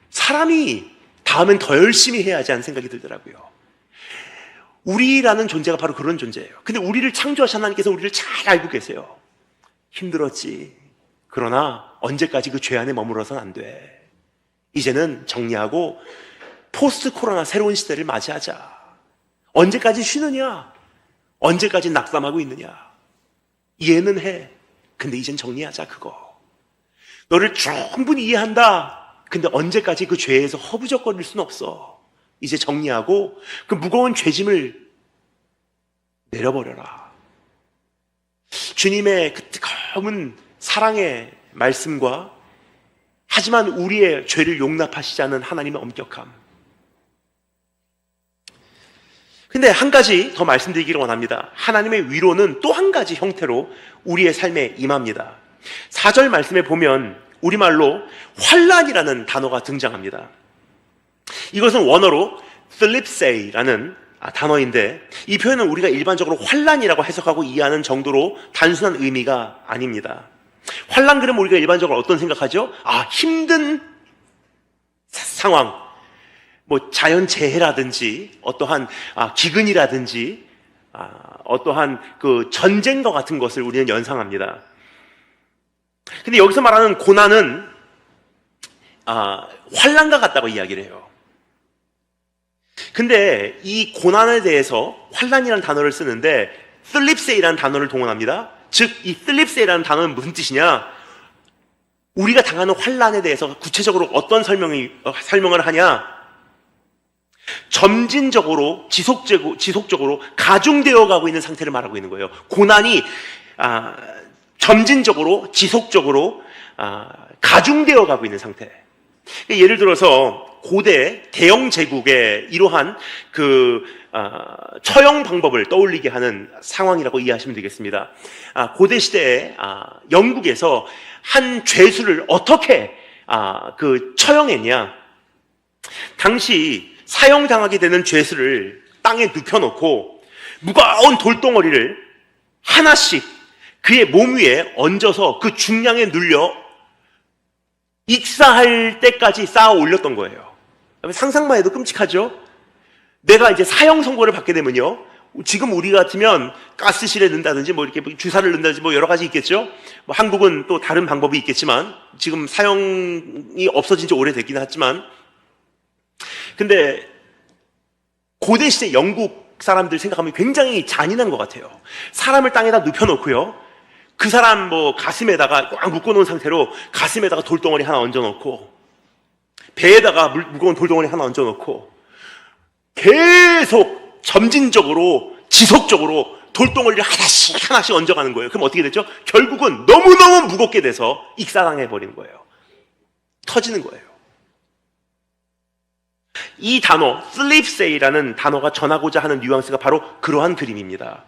사람이 다음엔 더 열심히 해야지 하는 생각이 들더라고요. 우리라는 존재가 바로 그런 존재예요. 근데 우리를 창조하신 하나님께서 우리를 잘 알고 계세요. 힘들었지. 그러나 언제까지 그 죄 안에 머물러서는 안 돼. 이제는 정리하고 포스트 코로나 새로운 시대를 맞이하자. 언제까지 쉬느냐? 언제까지 낙담하고 있느냐? 이해는 해. 근데 이젠 정리하자, 그거. 너를 충분히 이해한다. 근데 언제까지 그 죄에서 허부적거릴 수는 없어. 이제 정리하고 그 무거운 죄짐을 내려버려라. 주님의 그 뜨거운 사랑의 말씀과 하지만 우리의 죄를 용납하시지 않은 하나님의 엄격함. 근데 한 가지 더 말씀드리기를 원합니다. 하나님의 위로는 또 한 가지 형태로 우리의 삶에 임합니다. 4절 말씀에 보면 우리말로 환난이라는 단어가 등장합니다. 이것은 원어로 thlipsei라는 단어인데 이 표현은 우리가 일반적으로 환난이라고 해석하고 이해하는 정도로 단순한 의미가 아닙니다. 환난 그러면 우리가 일반적으로 어떤 생각하죠? 힘든 상황, 자연재해라든지 어떠한 기근이라든지 어떠한 그 전쟁과 같은 것을 우리는 연상합니다. 근데 여기서 말하는 고난은 환난과 같다고 이야기를 해요. 근데 이 고난에 대해서 환난이라는 단어를 쓰는데 슬립세이라는 단어를 동원합니다. 즉, 이 슬립세이라는 단어는 무슨 뜻이냐? 우리가 당하는 환난에 대해서 구체적으로 어떤 설명을 하냐? 점진적으로, 지속적으로 가중되어 가고 있는 상태를 말하고 있는 거예요. 고난이, 점진적으로, 지속적으로, 가중되어 가고 있는 상태. 예를 들어서, 고대 대영 제국의 이러한 처형 방법을 떠올리게 하는 상황이라고 이해하시면 되겠습니다. 고대 시대에 영국에서 한 죄수를 어떻게 처형했냐? 당시 사형당하게 되는 죄수를 땅에 눕혀놓고 무거운 돌덩어리를 하나씩 그의 몸 위에 얹어서 그 중량에 눌려 익사할 때까지 쌓아 올렸던 거예요. 상상만 해도 끔찍하죠? 내가 이제 사형 선고를 받게 되면요, 지금 우리 같으면 가스실에 넣는다든지 뭐 이렇게 주사를 넣는다든지 뭐 여러 가지 있겠죠? 뭐 한국은 또 다른 방법이 있겠지만, 지금 사형이 없어진 지 오래됐긴 하지만, 근데 고대 시대 영국 사람들 생각하면 굉장히 잔인한 것 같아요. 사람을 땅에다 눕혀놓고요, 그 사람 뭐 가슴에다가 꽉 묶어놓은 상태로 가슴에다가 돌덩어리 하나 얹어놓고, 배에다가 무거운 돌덩어리 하나 얹어놓고, 계속 점진적으로 지속적으로 돌덩어리를 하나씩 얹어가는 거예요. 그럼 어떻게 되죠? 결국은 너무너무 무겁게 돼서 익사당해 버리는 거예요. 터지는 거예요. 이 단어 슬립세이라는 단어가 전하고자 하는 뉘앙스가 바로 그러한 그림입니다.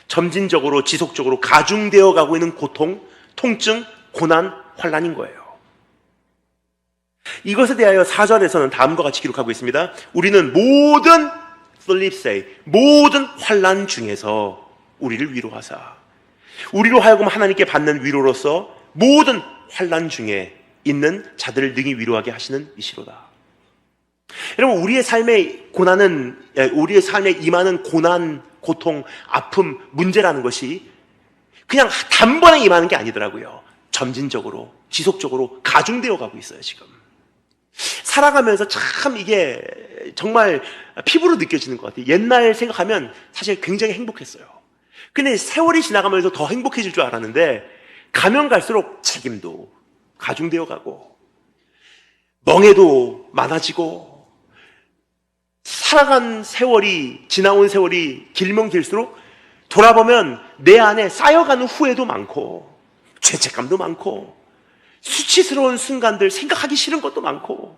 점진적으로 지속적으로 가중되어 가고 있는 고통, 통증, 고난, 환난인 거예요. 이것에 대하여 4절에서는 다음과 같이 기록하고 있습니다. 우리는 모든 슬립세이, 모든 환난 중에서 우리를 위로하사, 우리로 하여금 하나님께 받는 위로로서 모든 환난 중에 있는 자들을 능히 위로하게 하시는 이시로다. 여러분, 우리의 삶의 고난은, 우리의 삶에 임하는 고난, 고통, 아픔, 문제라는 것이 그냥 단번에 임하는 게 아니더라고요. 점진적으로, 지속적으로 가중되어 가고 있어요, 지금. 살아가면서 참 이게 정말 피부로 느껴지는 것 같아요. 옛날 생각하면 사실 굉장히 행복했어요. 근데 세월이 지나가면서 더 행복해질 줄 알았는데, 가면 갈수록 책임도 가중되어 가고, 멍해도 많아지고, 살아간 세월이, 지나온 세월이 길면 길수록 돌아보면 내 안에 쌓여가는 후회도 많고, 죄책감도 많고, 수치스러운 순간들, 생각하기 싫은 것도 많고,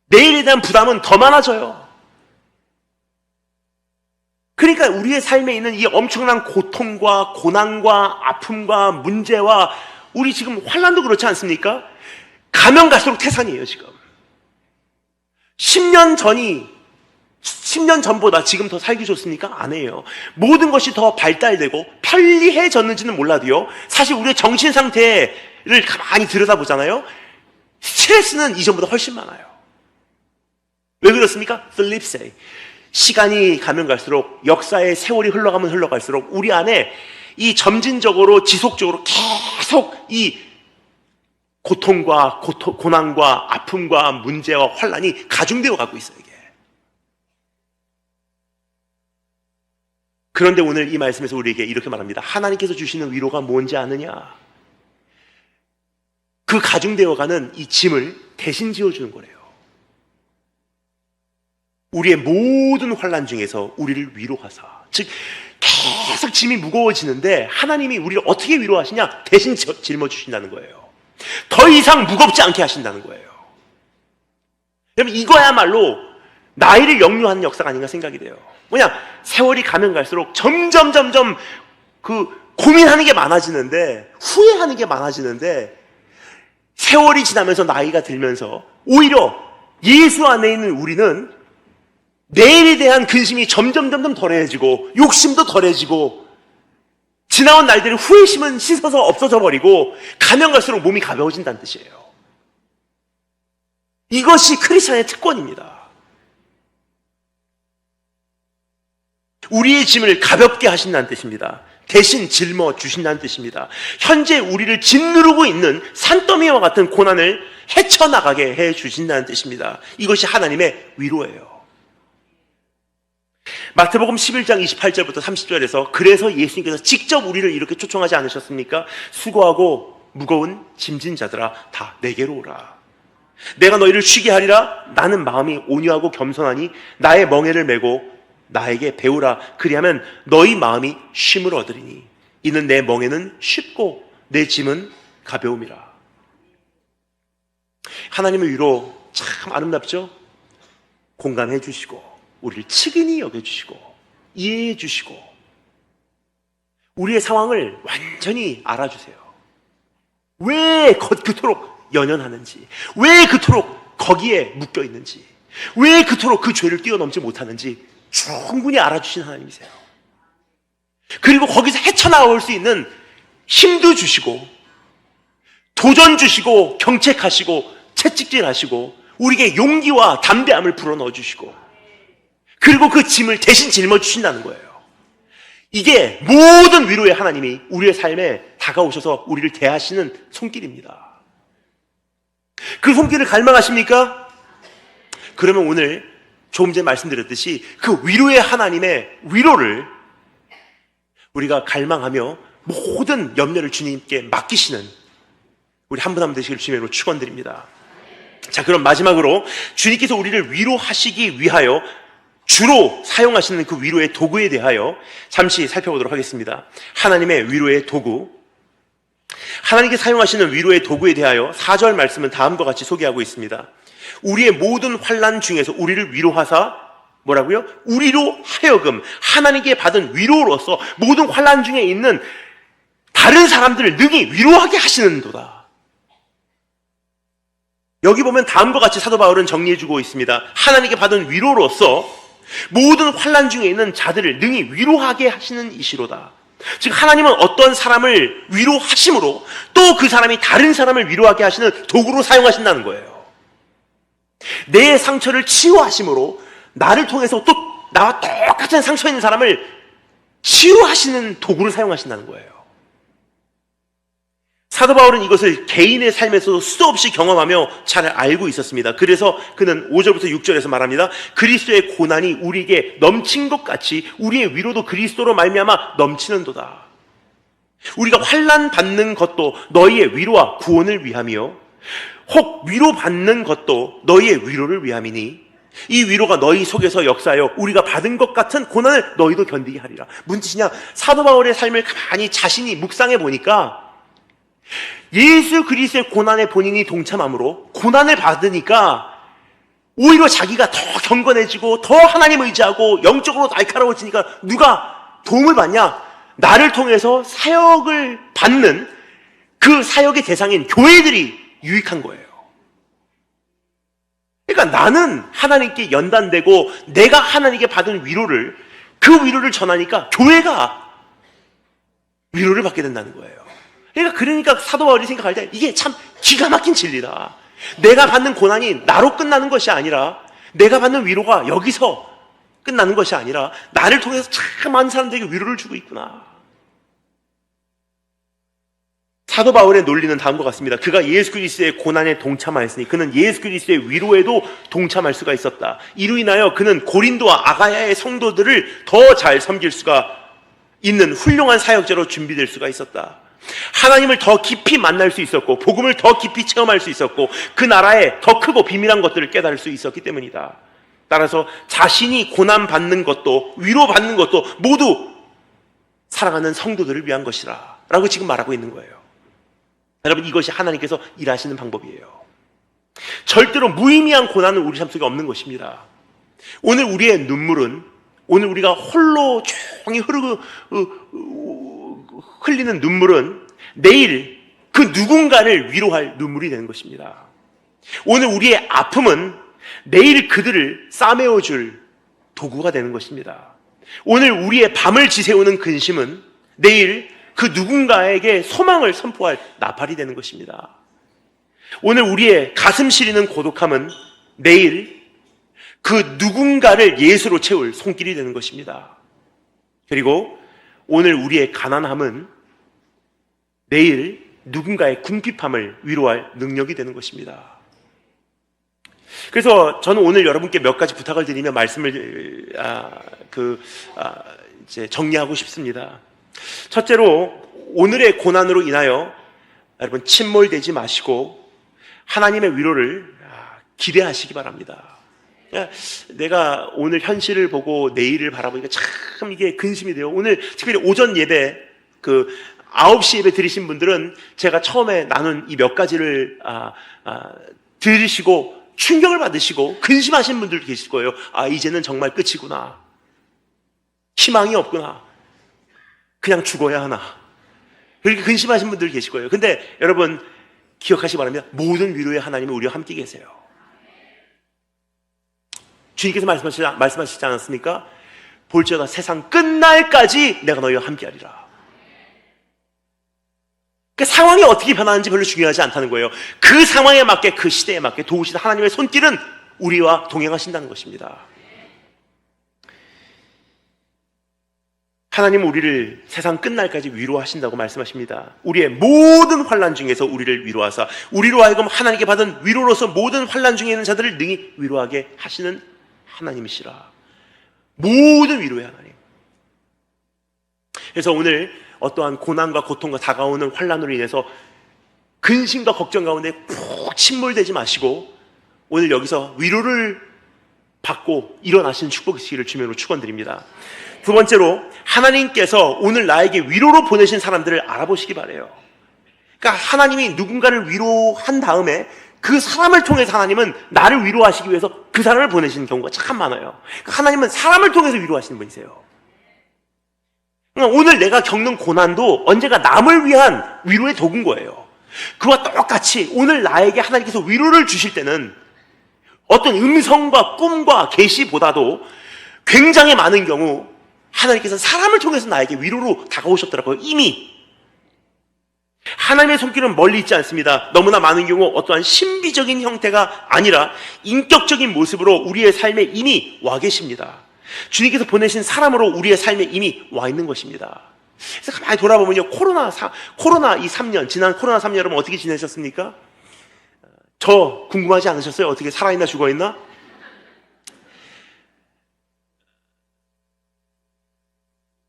내일에 대한 부담은 더 많아져요. 그러니까 우리의 삶에 있는 이 엄청난 고통과 고난과 아픔과 문제와, 우리 지금 환난도 그렇지 않습니까? 가면 갈수록 태산이에요, 지금. 10년 전보다 지금 더 살기 좋습니까? 아니에요. 모든 것이 더 발달되고 편리해졌는지는 몰라도요, 사실 우리의 정신 상태를 가만히 들여다보잖아요. 스트레스는 이전보다 훨씬 많아요. 왜 그렇습니까? 슬립세이. 시간이 가면 갈수록, 역사의 세월이 흘러가면 흘러갈수록 우리 안에 이 점진적으로 지속적으로 계속 이 고통과 고난과 아픔과 문제와 환난이 가중되어 가고 있어요, 이게. 그런데 오늘 이 말씀에서 우리에게 이렇게 말합니다. 하나님께서 주시는 위로가 뭔지 아느냐? 그 가중되어 가는 이 짐을 대신 지어주는 거래요. 우리의 모든 환난 중에서 우리를 위로하사, 즉 계속 짐이 무거워지는데 하나님이 우리를 어떻게 위로하시냐? 대신 짊어주신다는 거예요. 더 이상 무겁지 않게 하신다는 거예요. 여러분, 이거야말로 나이를 역류하는 역사가 아닌가 생각이 돼요. 뭐냐? 세월이 가면 갈수록 점점 고민하는 게 많아지는데, 후회하는 게 많아지는데, 세월이 지나면서 나이가 들면서 오히려 예수 안에 있는 우리는 내일에 대한 근심이 점점 덜해지고, 욕심도 덜해지고, 지나온 날들의 후회심은 씻어서 없어져 버리고, 가면 갈수록 몸이 가벼워진다는 뜻이에요. 이것이 크리스찬의 특권입니다. 우리의 짐을 가볍게 하신다는 뜻입니다. 대신 짊어 주신다는 뜻입니다. 현재 우리를 짓누르고 있는 산더미와 같은 고난을 헤쳐나가게 해 주신다는 뜻입니다. 이것이 하나님의 위로예요. 마태복음 11장 28절부터 30절에서 그래서 예수님께서 직접 우리를 이렇게 초청하지 않으셨습니까? 수고하고 무거운 짐진 자들아 다 내게로 오라. 내가 너희를 쉬게 하리라. 나는 마음이 온유하고 겸손하니 나의 멍에를 메고 나에게 배우라. 그리하면 너희 마음이 쉼을 얻으리니 이는 내 멍에는 쉽고 내 짐은 가벼움이라. 하나님의 위로 참 아름답죠? 공감해 주시고 우리를 측은히 여겨주시고 이해해 주시고 우리의 상황을 완전히 알아주세요. 왜 그토록 연연하는지, 왜 그토록 거기에 묶여 있는지, 왜 그토록 그 죄를 뛰어넘지 못하는지 충분히 알아주신 하나님이세요. 그리고 거기서 헤쳐나올 수 있는 힘도 주시고 도전 주시고 경책하시고 채찍질하시고 우리에게 용기와 담대함을 불어넣어 주시고 그리고 그 짐을 대신 짊어주신다는 거예요. 이게 모든 위로의 하나님이 우리의 삶에 다가오셔서 우리를 대하시는 손길입니다. 그 손길을 갈망하십니까? 그러면 오늘 조금 전에 말씀드렸듯이 그 위로의 하나님의 위로를 우리가 갈망하며 모든 염려를 주님께 맡기시는 우리 한 분 한 분 되시길 주님으로 축원드립니다. 자, 그럼 마지막으로 주님께서 우리를 위로하시기 위하여 주로 사용하시는 그 위로의 도구에 대하여 잠시 살펴보도록 하겠습니다. 하나님의 위로의 도구. 하나님께 사용하시는 위로의 도구에 대하여 4절 말씀은 다음과 같이 소개하고 있습니다. 우리의 모든 환난 중에서 우리를 위로하사 뭐라고요? 우리로 하여금 하나님께 받은 위로로서 모든 환난 중에 있는 다른 사람들을 능히 위로하게 하시는도다. 여기 보면 다음과 같이 사도 바울은 정리해주고 있습니다. 하나님께 받은 위로로서 모든 환난 중에 있는 자들을 능히 위로하게 하시는 이시로다. 즉 하나님은 어떤 사람을 위로하심으로 또 그 사람이 다른 사람을 위로하게 하시는 도구로 사용하신다는 거예요. 내 상처를 치유하심으로 나를 통해서 또 나와 똑같은 상처 있는 사람을 치유하시는 도구를 사용하신다는 거예요. 사도 바울은 이것을 개인의 삶에서도 수도 없이 경험하며 잘 알고 있었습니다. 그래서 그는 5절부터 6절에서 말합니다. 그리스도의 고난이 우리에게 넘친 것 같이 우리의 위로도 그리스도로 말미암아 넘치는도다. 우리가 환난 받는 것도 너희의 위로와 구원을 위함이요 혹 위로받는 것도 너희의 위로를 위함이니 이 위로가 너희 속에서 역사하여 우리가 받은 것 같은 고난을 너희도 견디게 하리라. 무슨 뜻이냐? 사도 바울의 삶을 가만히 자신이 묵상해 보니까 예수 그리스도의 고난에 본인이 동참함으로 고난을 받으니까 오히려 자기가 더 경건해지고 더 하나님 의지하고 영적으로 날카로워지니까 누가 도움을 받냐? 나를 통해서 사역을 받는 그 사역의 대상인 교회들이 유익한 거예요. 그러니까 나는 하나님께 연단되고 내가 하나님께 받은 위로를 그 위로를 전하니까 교회가 위로를 받게 된다는 거예요. 그러니까 사도 바울이 생각할 때 이게 참 기가 막힌 진리다. 내가 받는 고난이 나로 끝나는 것이 아니라 내가 받는 위로가 여기서 끝나는 것이 아니라 나를 통해서 참 많은 사람들에게 위로를 주고 있구나. 사도 바울의 논리는 다음과 같습니다. 그가 예수 그리스도의 고난에 동참하였으니 그는 예수 그리스도의 위로에도 동참할 수가 있었다. 이로 인하여 그는 고린도와 아가야의 성도들을 더 잘 섬길 수가 있는 훌륭한 사역자로 준비될 수가 있었다. 하나님을 더 깊이 만날 수 있었고 복음을 더 깊이 체험할 수 있었고 그 나라의 더 크고 비밀한 것들을 깨달을 수 있었기 때문이다. 따라서 자신이 고난받는 것도 위로받는 것도 모두 사랑하는 성도들을 위한 것이라 라고 지금 말하고 있는 거예요. 여러분, 이것이 하나님께서 일하시는 방법이에요. 절대로 무의미한 고난은 우리 삶 속에 없는 것입니다. 오늘 우리의 눈물은 오늘 우리가 홀로 조용히 흘리는 눈물은 내일 그 누군가를 위로할 눈물이 되는 것입니다. 오늘 우리의 아픔은 내일 그들을 싸매어줄 도구가 되는 것입니다. 오늘 우리의 밤을 지새우는 근심은 내일 그 누군가에게 소망을 선포할 나팔이 되는 것입니다. 오늘 우리의 가슴 시리는 고독함은 내일 그 누군가를 예수로 채울 손길이 되는 것입니다. 그리고 오늘 우리의 가난함은 내일 누군가의 궁핍함을 위로할 능력이 되는 것입니다. 그래서 저는 오늘 여러분께 몇 가지 부탁을 드리며 말씀을 이제 정리하고 싶습니다. 첫째로 오늘의 고난으로 인하여 여러분 침몰되지 마시고 하나님의 위로를 기대하시기 바랍니다. 내가 오늘 현실을 보고 내일을 바라보니까 참 이게 근심이 돼요. 오늘 특별히 오전 예배 9시 예배 들으신 분들은 제가 처음에 나눈 이 몇 가지를 들으시고 충격을 받으시고 근심하신 분들도 계실 거예요. 이제는 정말 끝이구나. 희망이 없구나. 그냥 죽어야 하나. 그렇게 근심하신 분들 계실 거예요. 근데 여러분 기억하시기 바랍니다. 모든 위로의 하나님은 우리와 함께 계세요. 주님께서 말씀하시지 않았습니까? 볼지어다 세상 끝날까지 내가 너희와 함께하리라. 그러니까 상황이 어떻게 변하는지 별로 중요하지 않다는 거예요. 그 상황에 맞게, 그 시대에 맞게 도우신 하나님의 손길은 우리와 동행하신다는 것입니다. 하나님은 우리를 세상 끝날까지 위로하신다고 말씀하십니다. 우리의 모든 환난 중에서 우리를 위로하사 우리로 하여금 하나님께 받은 위로로서 모든 환난 중에 있는 자들을 능히 위로하게 하시는 하나님이시라. 모든 위로의 하나님. 그래서 오늘 어떠한 고난과 고통과 다가오는 환난으로 인해서 근심과 걱정 가운데 푹 침몰되지 마시고 오늘 여기서 위로를 받고 일어나시는 축복이시기를 주님으로 축원드립니다. 두 번째로 하나님께서 오늘 나에게 위로로 보내신 사람들을 알아보시기 바라요. 그러니까 하나님이 누군가를 위로한 다음에 그 사람을 통해서 하나님은 나를 위로하시기 위해서 그 사람을 보내시는 경우가 참 많아요. 그러니까 하나님은 사람을 통해서 위로하시는 분이세요. 그러니까 오늘 내가 겪는 고난도 언제가 남을 위한 위로의 도구인 거예요. 그와 똑같이 오늘 나에게 하나님께서 위로를 주실 때는 어떤 음성과 꿈과 계시보다도 굉장히 많은 경우 하나님께서 사람을 통해서 나에게 위로로 다가오셨더라고요. 이미 하나님의 손길은 멀리 있지 않습니다. 너무나 많은 경우 어떠한 신비적인 형태가 아니라 인격적인 모습으로 우리의 삶에 이미 와 계십니다. 주님께서 보내신 사람으로 우리의 삶에 이미 와 있는 것입니다. 그래서 가만히 돌아보면요, 코로나 이 3년, 지난 코로나 3년 여러분 어떻게 지내셨습니까? 저 궁금하지 않으셨어요? 어떻게 살아있나 죽어있나?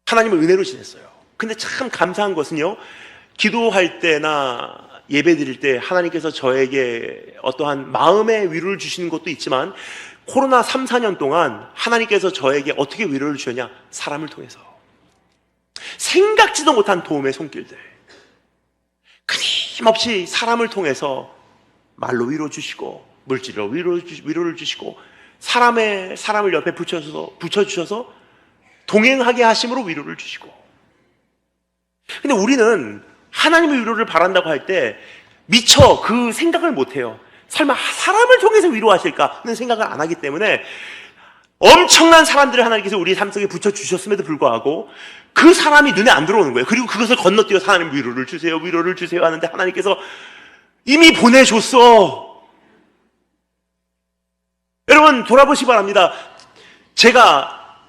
하나님의 은혜로 지냈어요. 근데 참 감사한 것은요, 기도할 때나 예배 드릴 때 하나님께서 저에게 어떠한 마음의 위로를 주시는 것도 있지만 코로나 3, 4년 동안 하나님께서 저에게 어떻게 위로를 주셨냐? 사람을 통해서. 생각지도 못한 도움의 손길들. 끊임없이 사람을 통해서 말로 위로 주시고 물질로 위로를 주시고 사람을 옆에 붙여주셔서 동행하게 하심으로 위로를 주시고. 근데 우리는 하나님의 위로를 바란다고 할 때 미처 그 생각을 못해요. 설마 사람을 통해서 위로하실까는 생각을 안 하기 때문에 엄청난 사람들을 하나님께서 우리 삶 속에 붙여주셨음에도 불구하고 그 사람이 눈에 안 들어오는 거예요. 그리고 그것을 건너뛰어서 하나님 위로를 주세요 하는데 하나님께서 이미 보내줬어. 여러분 돌아보시기 바랍니다. 제가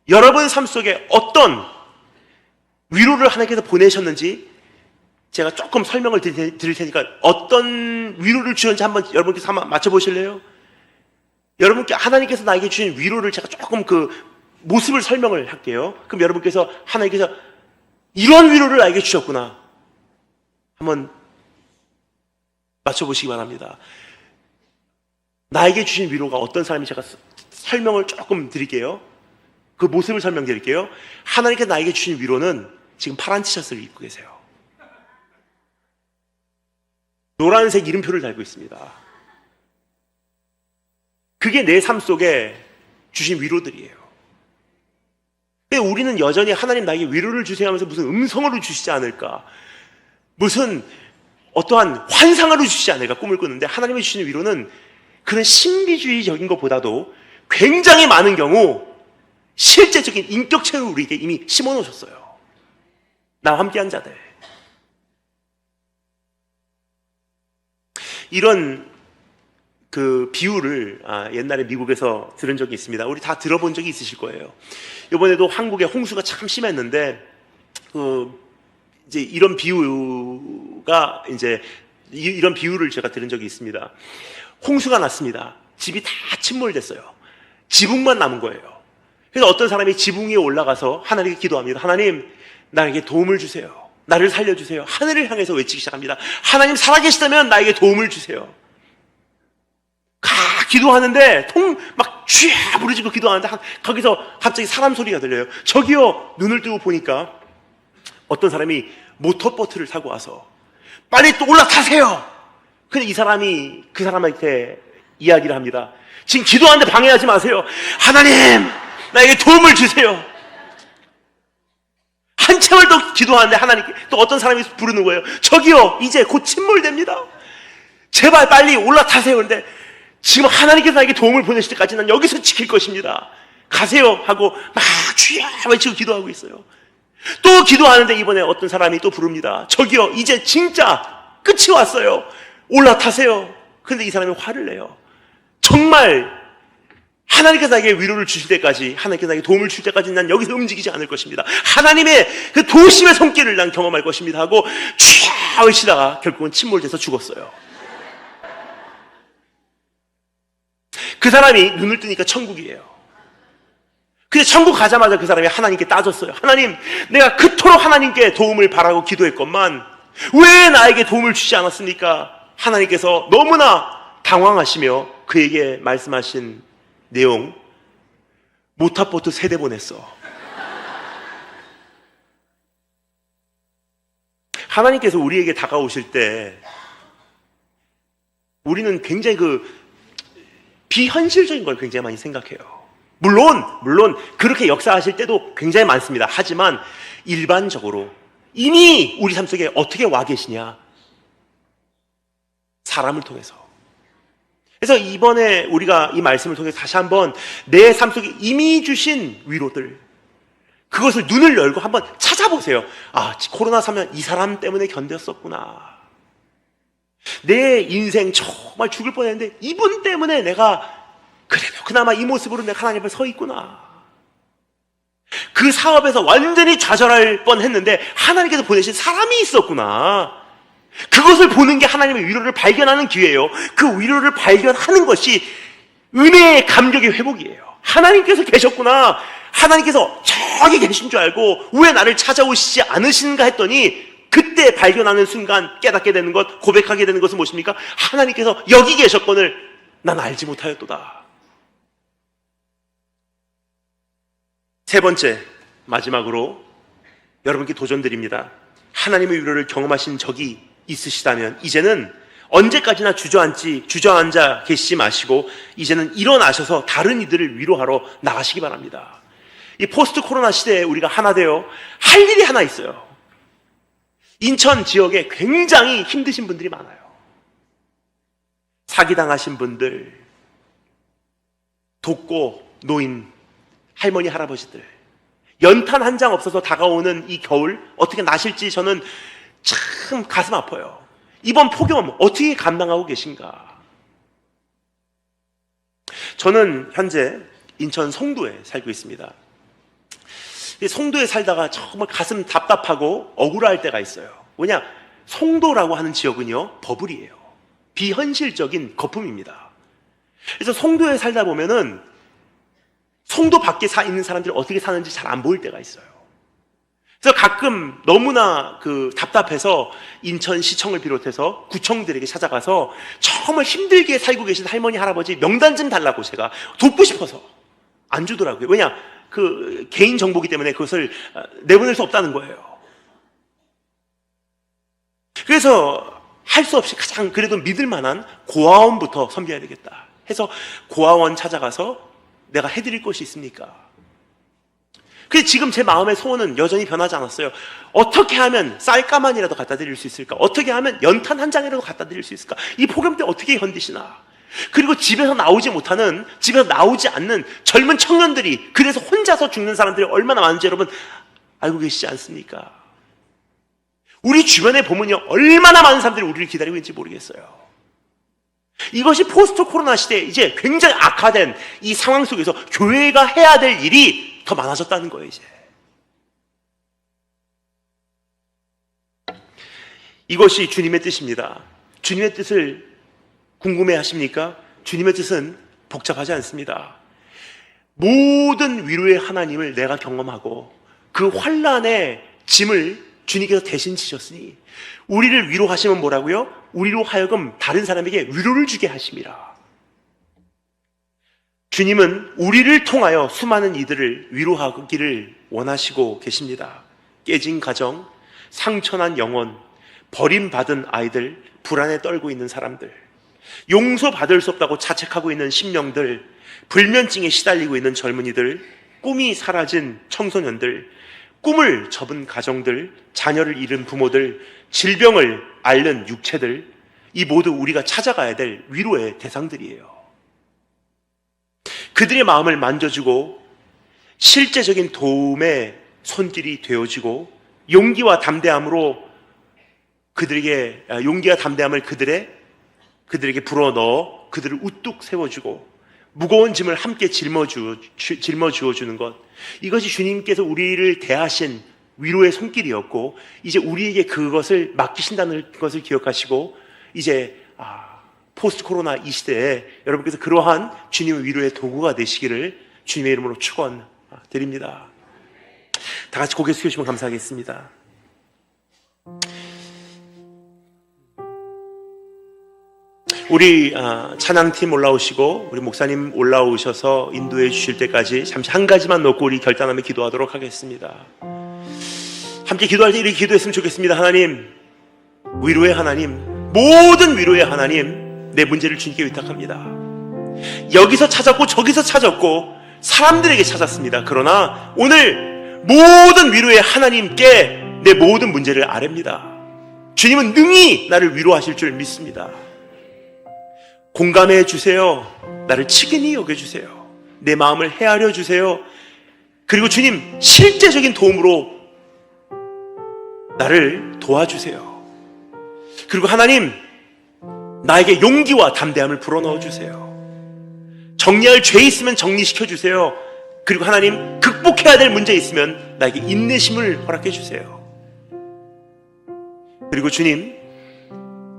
여러분 삶 속에 어떤 위로를 하나님께서 보내셨는지 제가 조금 설명을 드릴 테니까 어떤 위로를 주셨는지 여러분께서 한번 맞춰보실래요? 여러분께 하나님께서 나에게 주신 위로를 제가 조금 그 모습을 설명을 할게요. 그럼 여러분께서 하나님께서 이런 위로를 나에게 주셨구나 한번 맞춰보시기 바랍니다. 나에게 주신 위로가 어떤 사람인지 제가 설명을 조금 드릴게요. 그 모습을 설명드릴게요. 하나님께서 나에게 주신 위로는 지금 파란 티셔츠를 입고 계세요. 노란색 이름표를 달고 있습니다. 그게 내 삶 속에 주신 위로들이에요. 근데 우리는 여전히 하나님 나에게 위로를 주세요 하면서 무슨 음성으로 주시지 않을까, 무슨 어떠한 환상으로 주시지 않을까 꿈을 꾸는데, 하나님이 주시는 위로는 그런 신비주의적인 것보다도 굉장히 많은 경우 실제적인 인격체를 우리에게 이미 심어놓으셨어요. 나와 함께한 자들. 이런 그 비유를 옛날에 미국에서 들은 적이 있습니다. 우리 다 들어본 적이 있으실 거예요. 이번에도 한국에 홍수가 참 심했는데 이런 비유를 제가 들은 적이 있습니다. 홍수가 났습니다. 집이 다 침몰됐어요. 지붕만 남은 거예요. 그래서 어떤 사람이 지붕 위에 올라가서 하나님께 기도합니다. 하나님, 나에게 도움을 주세요. 나를 살려주세요. 하늘을 향해서 외치기 시작합니다. 하나님 살아계시다면 나에게 도움을 주세요. 기도하는데 막 쥐야 부르짖고 기도하는데 거기서 갑자기 사람 소리가 들려요. 저기요. 눈을 뜨고 보니까 어떤 사람이 모터보트를 타고 와서 빨리 또 올라타세요. 근데 이 사람이 그 사람한테 이야기를 합니다. 지금 기도하는데 방해하지 마세요. 하나님, 나에게 도움을 주세요. 한참을 더 기도하는데 하나님께 또 어떤 사람이 부르는 거예요. 저기요, 이제 곧 침몰됩니다. 제발 빨리 올라타세요. 그런데 지금 하나님께서 나에게 도움을 보내실 때까지 난 여기서 지킬 것입니다. 가세요 하고 막 주야 외치고 기도하고 있어요. 또 기도하는데 이번에 어떤 사람이 또 부릅니다. 저기요, 이제 진짜 끝이 왔어요. 올라타세요. 그런데 이 사람이 화를 내요. 정말 하나님께서 나에게 위로를 주실 때까지, 하나님께서 나에게 도움을 주실 때까지 난 여기서 움직이지 않을 것입니다. 하나님의 그 도심의 손길을 난 경험할 것입니다 하고 쥐야 외치다가 결국은 침몰돼서 죽었어요. 그 사람이 눈을 뜨니까 천국이에요. 근데 천국 가자마자 그 사람이 하나님께 따졌어요. 하나님, 내가 그토록 하나님께 도움을 바라고 기도했건만 왜 나에게 도움을 주지 않았습니까? 하나님께서 너무나 당황하시며 그에게 말씀하신 내용, 모타보트 3대 보냈어. 하나님께서 우리에게 다가오실 때 우리는 굉장히 비현실적인 걸 굉장히 많이 생각해요. 물론 그렇게 역사하실 때도 굉장히 많습니다. 하지만 일반적으로 이미 우리 삶 속에 어떻게 와 계시냐? 사람을 통해서. 그래서 이번에 우리가 이 말씀을 통해서 다시 한번 내 삶 속에 이미 주신 위로들, 그것을 눈을 열고 한번 찾아보세요. 아, 코로나 사면 이 사람 때문에 견뎠었구나. 내 인생 정말 죽을 뻔했는데 이분 때문에 내가 그래도 그나마 이 모습으로 내가 하나님 앞에 서 있구나. 그 사업에서 완전히 좌절할 뻔했는데 하나님께서 보내신 사람이 있었구나. 그것을 보는 게 하나님의 위로를 발견하는 기회예요. 그 위로를 발견하는 것이 은혜의 감격의 회복이에요. 하나님께서 계셨구나. 하나님께서 저기 계신 줄 알고 왜 나를 찾아오시지 않으신가 했더니 그때 발견하는 순간 깨닫게 되는 것, 고백하게 되는 것은 무엇입니까? 하나님께서 여기 계셨건을 난 알지 못하였도다. 세 번째, 마지막으로 여러분께 도전드립니다. 하나님의 위로를 경험하신 적이 있으시다면 이제는 언제까지나 주저앉아 계시지 마시고 이제는 일어나셔서 다른 이들을 위로하러 나가시기 바랍니다. 이 포스트 코로나 시대에 우리가 하나 되어 할 일이 하나 있어요. 인천 지역에 굉장히 힘드신 분들이 많아요. 사기당하신 분들, 독거, 노인, 할머니, 할아버지들, 연탄 한 장 없어서 다가오는 이 겨울 어떻게 나실지 저는 참 가슴 아파요. 이번 폭염 어떻게 감당하고 계신가? 저는 현재 인천 송도에 살고 있습니다. 송도에 살다가 정말 가슴 답답하고 억울할 때가 있어요. 왜냐? 송도라고 하는 지역은요, 버블이에요. 비현실적인 거품입니다. 그래서 송도에 살다 보면은 송도 밖에 있는 사람들이 어떻게 사는지 잘 안 보일 때가 있어요. 그래서 가끔 너무나 답답해서 인천시청을 비롯해서 구청들에게 찾아가서 정말 힘들게 살고 계신 할머니, 할아버지 명단 좀 달라고 제가 돕고 싶어서 안 주더라고요. 왜냐? 개인 정보기 때문에 그것을 내보낼 수 없다는 거예요. 그래서 할 수 없이 가장 그래도 믿을 만한 고아원부터 섬겨야 되겠다 해서 고아원 찾아가서 내가 해드릴 것이 있습니까? 근데 지금 제 마음의 소원은 여전히 변하지 않았어요. 어떻게 하면 쌀가만이라도 갖다 드릴 수 있을까? 어떻게 하면 연탄 한 장이라도 갖다 드릴 수 있을까? 이 폭염 때 어떻게 견디시나? 그리고 집에서 나오지 않는 젊은 청년들이, 그래서 혼자서 죽는 사람들이 얼마나 많은지 여러분 알고 계시지 않습니까? 우리 주변에 보면요, 얼마나 많은 사람들이 우리를 기다리고 있는지 모르겠어요. 이것이 포스트 코로나 시대에 이제 굉장히 악화된 이 상황 속에서 교회가 해야 될 일이 더 많아졌다는 거예요, 이제. 이것이 주님의 뜻입니다. 주님의 뜻을 궁금해 하십니까? 주님의 뜻은 복잡하지 않습니다. 모든 위로의 하나님을 내가 경험하고 그 환난의 짐을 주님께서 대신 지셨으니 우리를 위로하시면 뭐라고요? 우리로 하여금 다른 사람에게 위로를 주게 하심이라. 주님은 우리를 통하여 수많은 이들을 위로하기를 원하시고 계십니다. 깨진 가정, 상처난 영혼, 버림받은 아이들, 불안에 떨고 있는 사람들, 용서받을 수 없다고 자책하고 있는 심령들, 불면증에 시달리고 있는 젊은이들, 꿈이 사라진 청소년들, 꿈을 접은 가정들, 자녀를 잃은 부모들, 질병을 앓는 육체들, 이 모두 우리가 찾아가야 될 위로의 대상들이에요. 그들의 마음을 만져주고 실제적인 도움의 손길이 되어지고 용기와 담대함을 그들에게 불어넣어 그들을 우뚝 세워주고 무거운 짐을 함께 짊어주어 주는 것, 이것이 주님께서 우리를 대하신 위로의 손길이었고, 이제 우리에게 그것을 맡기신다는 것을 기억하시고, 이제 포스트 코로나 이 시대에 여러분께서 그러한 주님의 위로의 도구가 되시기를 주님의 이름으로 축원드립니다. 다 같이 고개 숙여주시면 감사하겠습니다. 우리 찬양팀 올라오시고 우리 목사님 올라오셔서 인도해 주실 때까지 잠시 한 가지만 놓고 우리 결단하며 기도하도록 하겠습니다. 함께 기도할 때 이렇게 기도했으면 좋겠습니다. 하나님, 위로의 하나님, 모든 위로의 하나님, 내 문제를 주님께 위탁합니다. 여기서 찾았고 저기서 찾았고 사람들에게 찾았습니다. 그러나 오늘 모든 위로의 하나님께 내 모든 문제를 아뢰입니다. 주님은 능히 나를 위로하실 줄 믿습니다. 공감해 주세요. 나를 치근히 여겨주세요. 내 마음을 헤아려 주세요. 그리고 주님, 실제적인 도움으로 나를 도와주세요. 그리고 하나님, 나에게 용기와 담대함을 불어넣어 주세요. 정리할 죄 있으면 정리시켜 주세요. 그리고 하나님, 극복해야 될 문제 있으면 나에게 인내심을 허락해 주세요. 그리고 주님,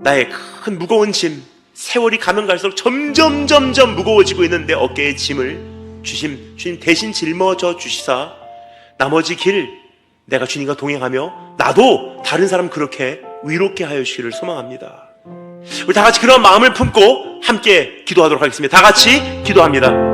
나의 큰 무거운 짐, 세월이 가면 갈수록 점점 무거워지고 있는 내 어깨의 짐을 주님 대신 짊어져 주시사 나머지 길 내가 주님과 동행하며 나도 다른 사람 그렇게 위롭게 하여 주시기를 소망합니다. 우리 다 같이 그런 마음을 품고 함께 기도하도록 하겠습니다. 다 같이 기도합니다.